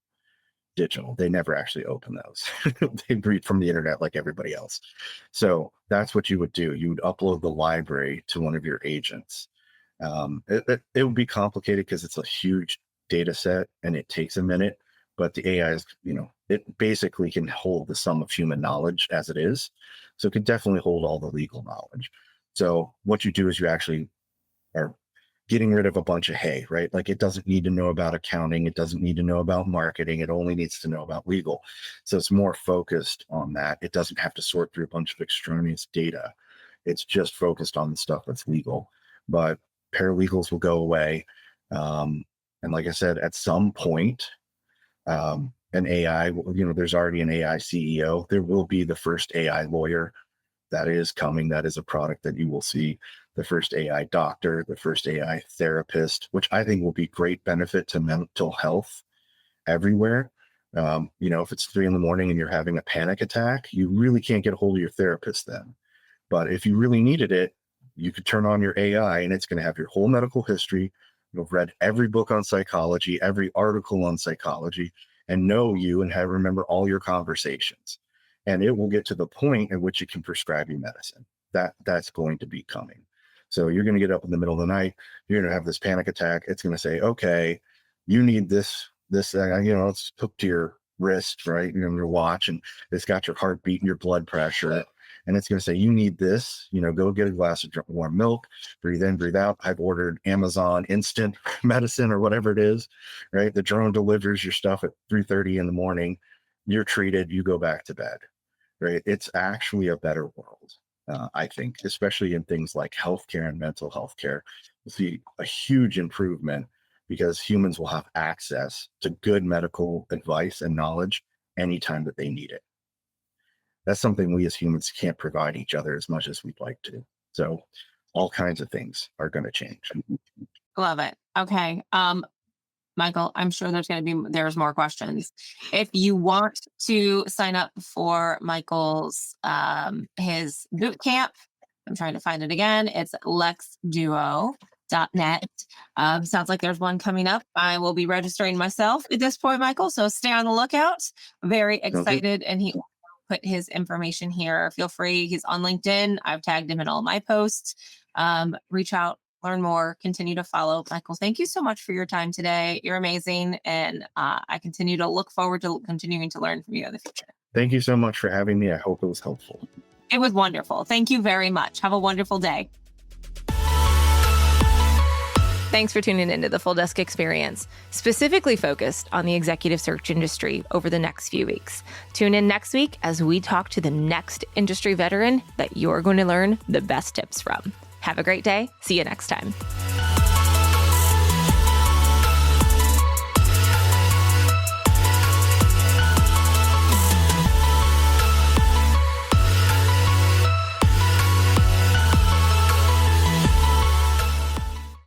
digital. They never actually open those. They read from the internet like everybody else. So that's what you would do. You would upload the library to one of your agents. It would be complicated because it's a huge data set and it takes a minute, but the AI is, it basically can hold the sum of human knowledge as it is. So it could definitely hold all the legal knowledge. So what you do is you actually are getting rid of a bunch of hay, right? Like it doesn't need to know about accounting. It doesn't need to know about marketing. It only needs to know about legal. So it's more focused on that. It doesn't have to sort through a bunch of extraneous data. It's just focused on the stuff that's legal. But paralegals will go away. And like I said, at some point, an AI, there's already an AI CEO. There will be the first AI lawyer that is coming. That is a product that you will see, the first AI doctor, the first AI therapist, which I think will be great benefit to mental health everywhere. If it's 3 a.m. and you're having a panic attack, you really can't get a hold of your therapist then. But if you really needed it, you could turn on your AI and it's going to have your whole medical history. You've read every book on psychology, every article on psychology, and know you and remember all your conversations. And it will get to the point at which it can prescribe you medicine. That's going to be coming. So you're going to get up in the middle of the night. You're going to have this panic attack. It's going to say, okay, you need this, it's hooked to your wrist, right? Your watch, and it's got your heartbeat and your blood pressure. And it's going to say, you need this, go get a glass of warm milk, breathe in, breathe out. I've ordered Amazon instant medicine or whatever it is, right? The drone delivers your stuff at 3:30 in the morning. You're treated, you go back to bed, right? It's actually a better world, I think, especially in things like healthcare and mental health care. We'll see a huge improvement because humans will have access to good medical advice and knowledge anytime that they need it. That's something we as humans can't provide each other as much as we'd like to. So all kinds of things are going to change. Love it. Okay. Michael, I'm sure there's more questions. If you want to sign up for Michael's his boot camp, I'm trying to find it again. It's LexDuo.net. Sounds like there's one coming up. I will be registering myself at this point, Michael. So stay on the lookout. Very excited. And he put his information here. Feel free. He's on LinkedIn. I've tagged him in all my posts. Reach out, learn more, continue to follow. Michael, thank you so much for your time today. You're amazing. And I continue to look forward to continuing to learn from you in the future. Thank you so much for having me. I hope it was helpful. It was wonderful. Thank you very much. Have a wonderful day. Thanks for tuning into the Full Desk Experience, specifically focused on the executive search industry over the next few weeks. Tune in next week as we talk to the next industry veteran that you're going to learn the best tips from. Have a great day. See you next time.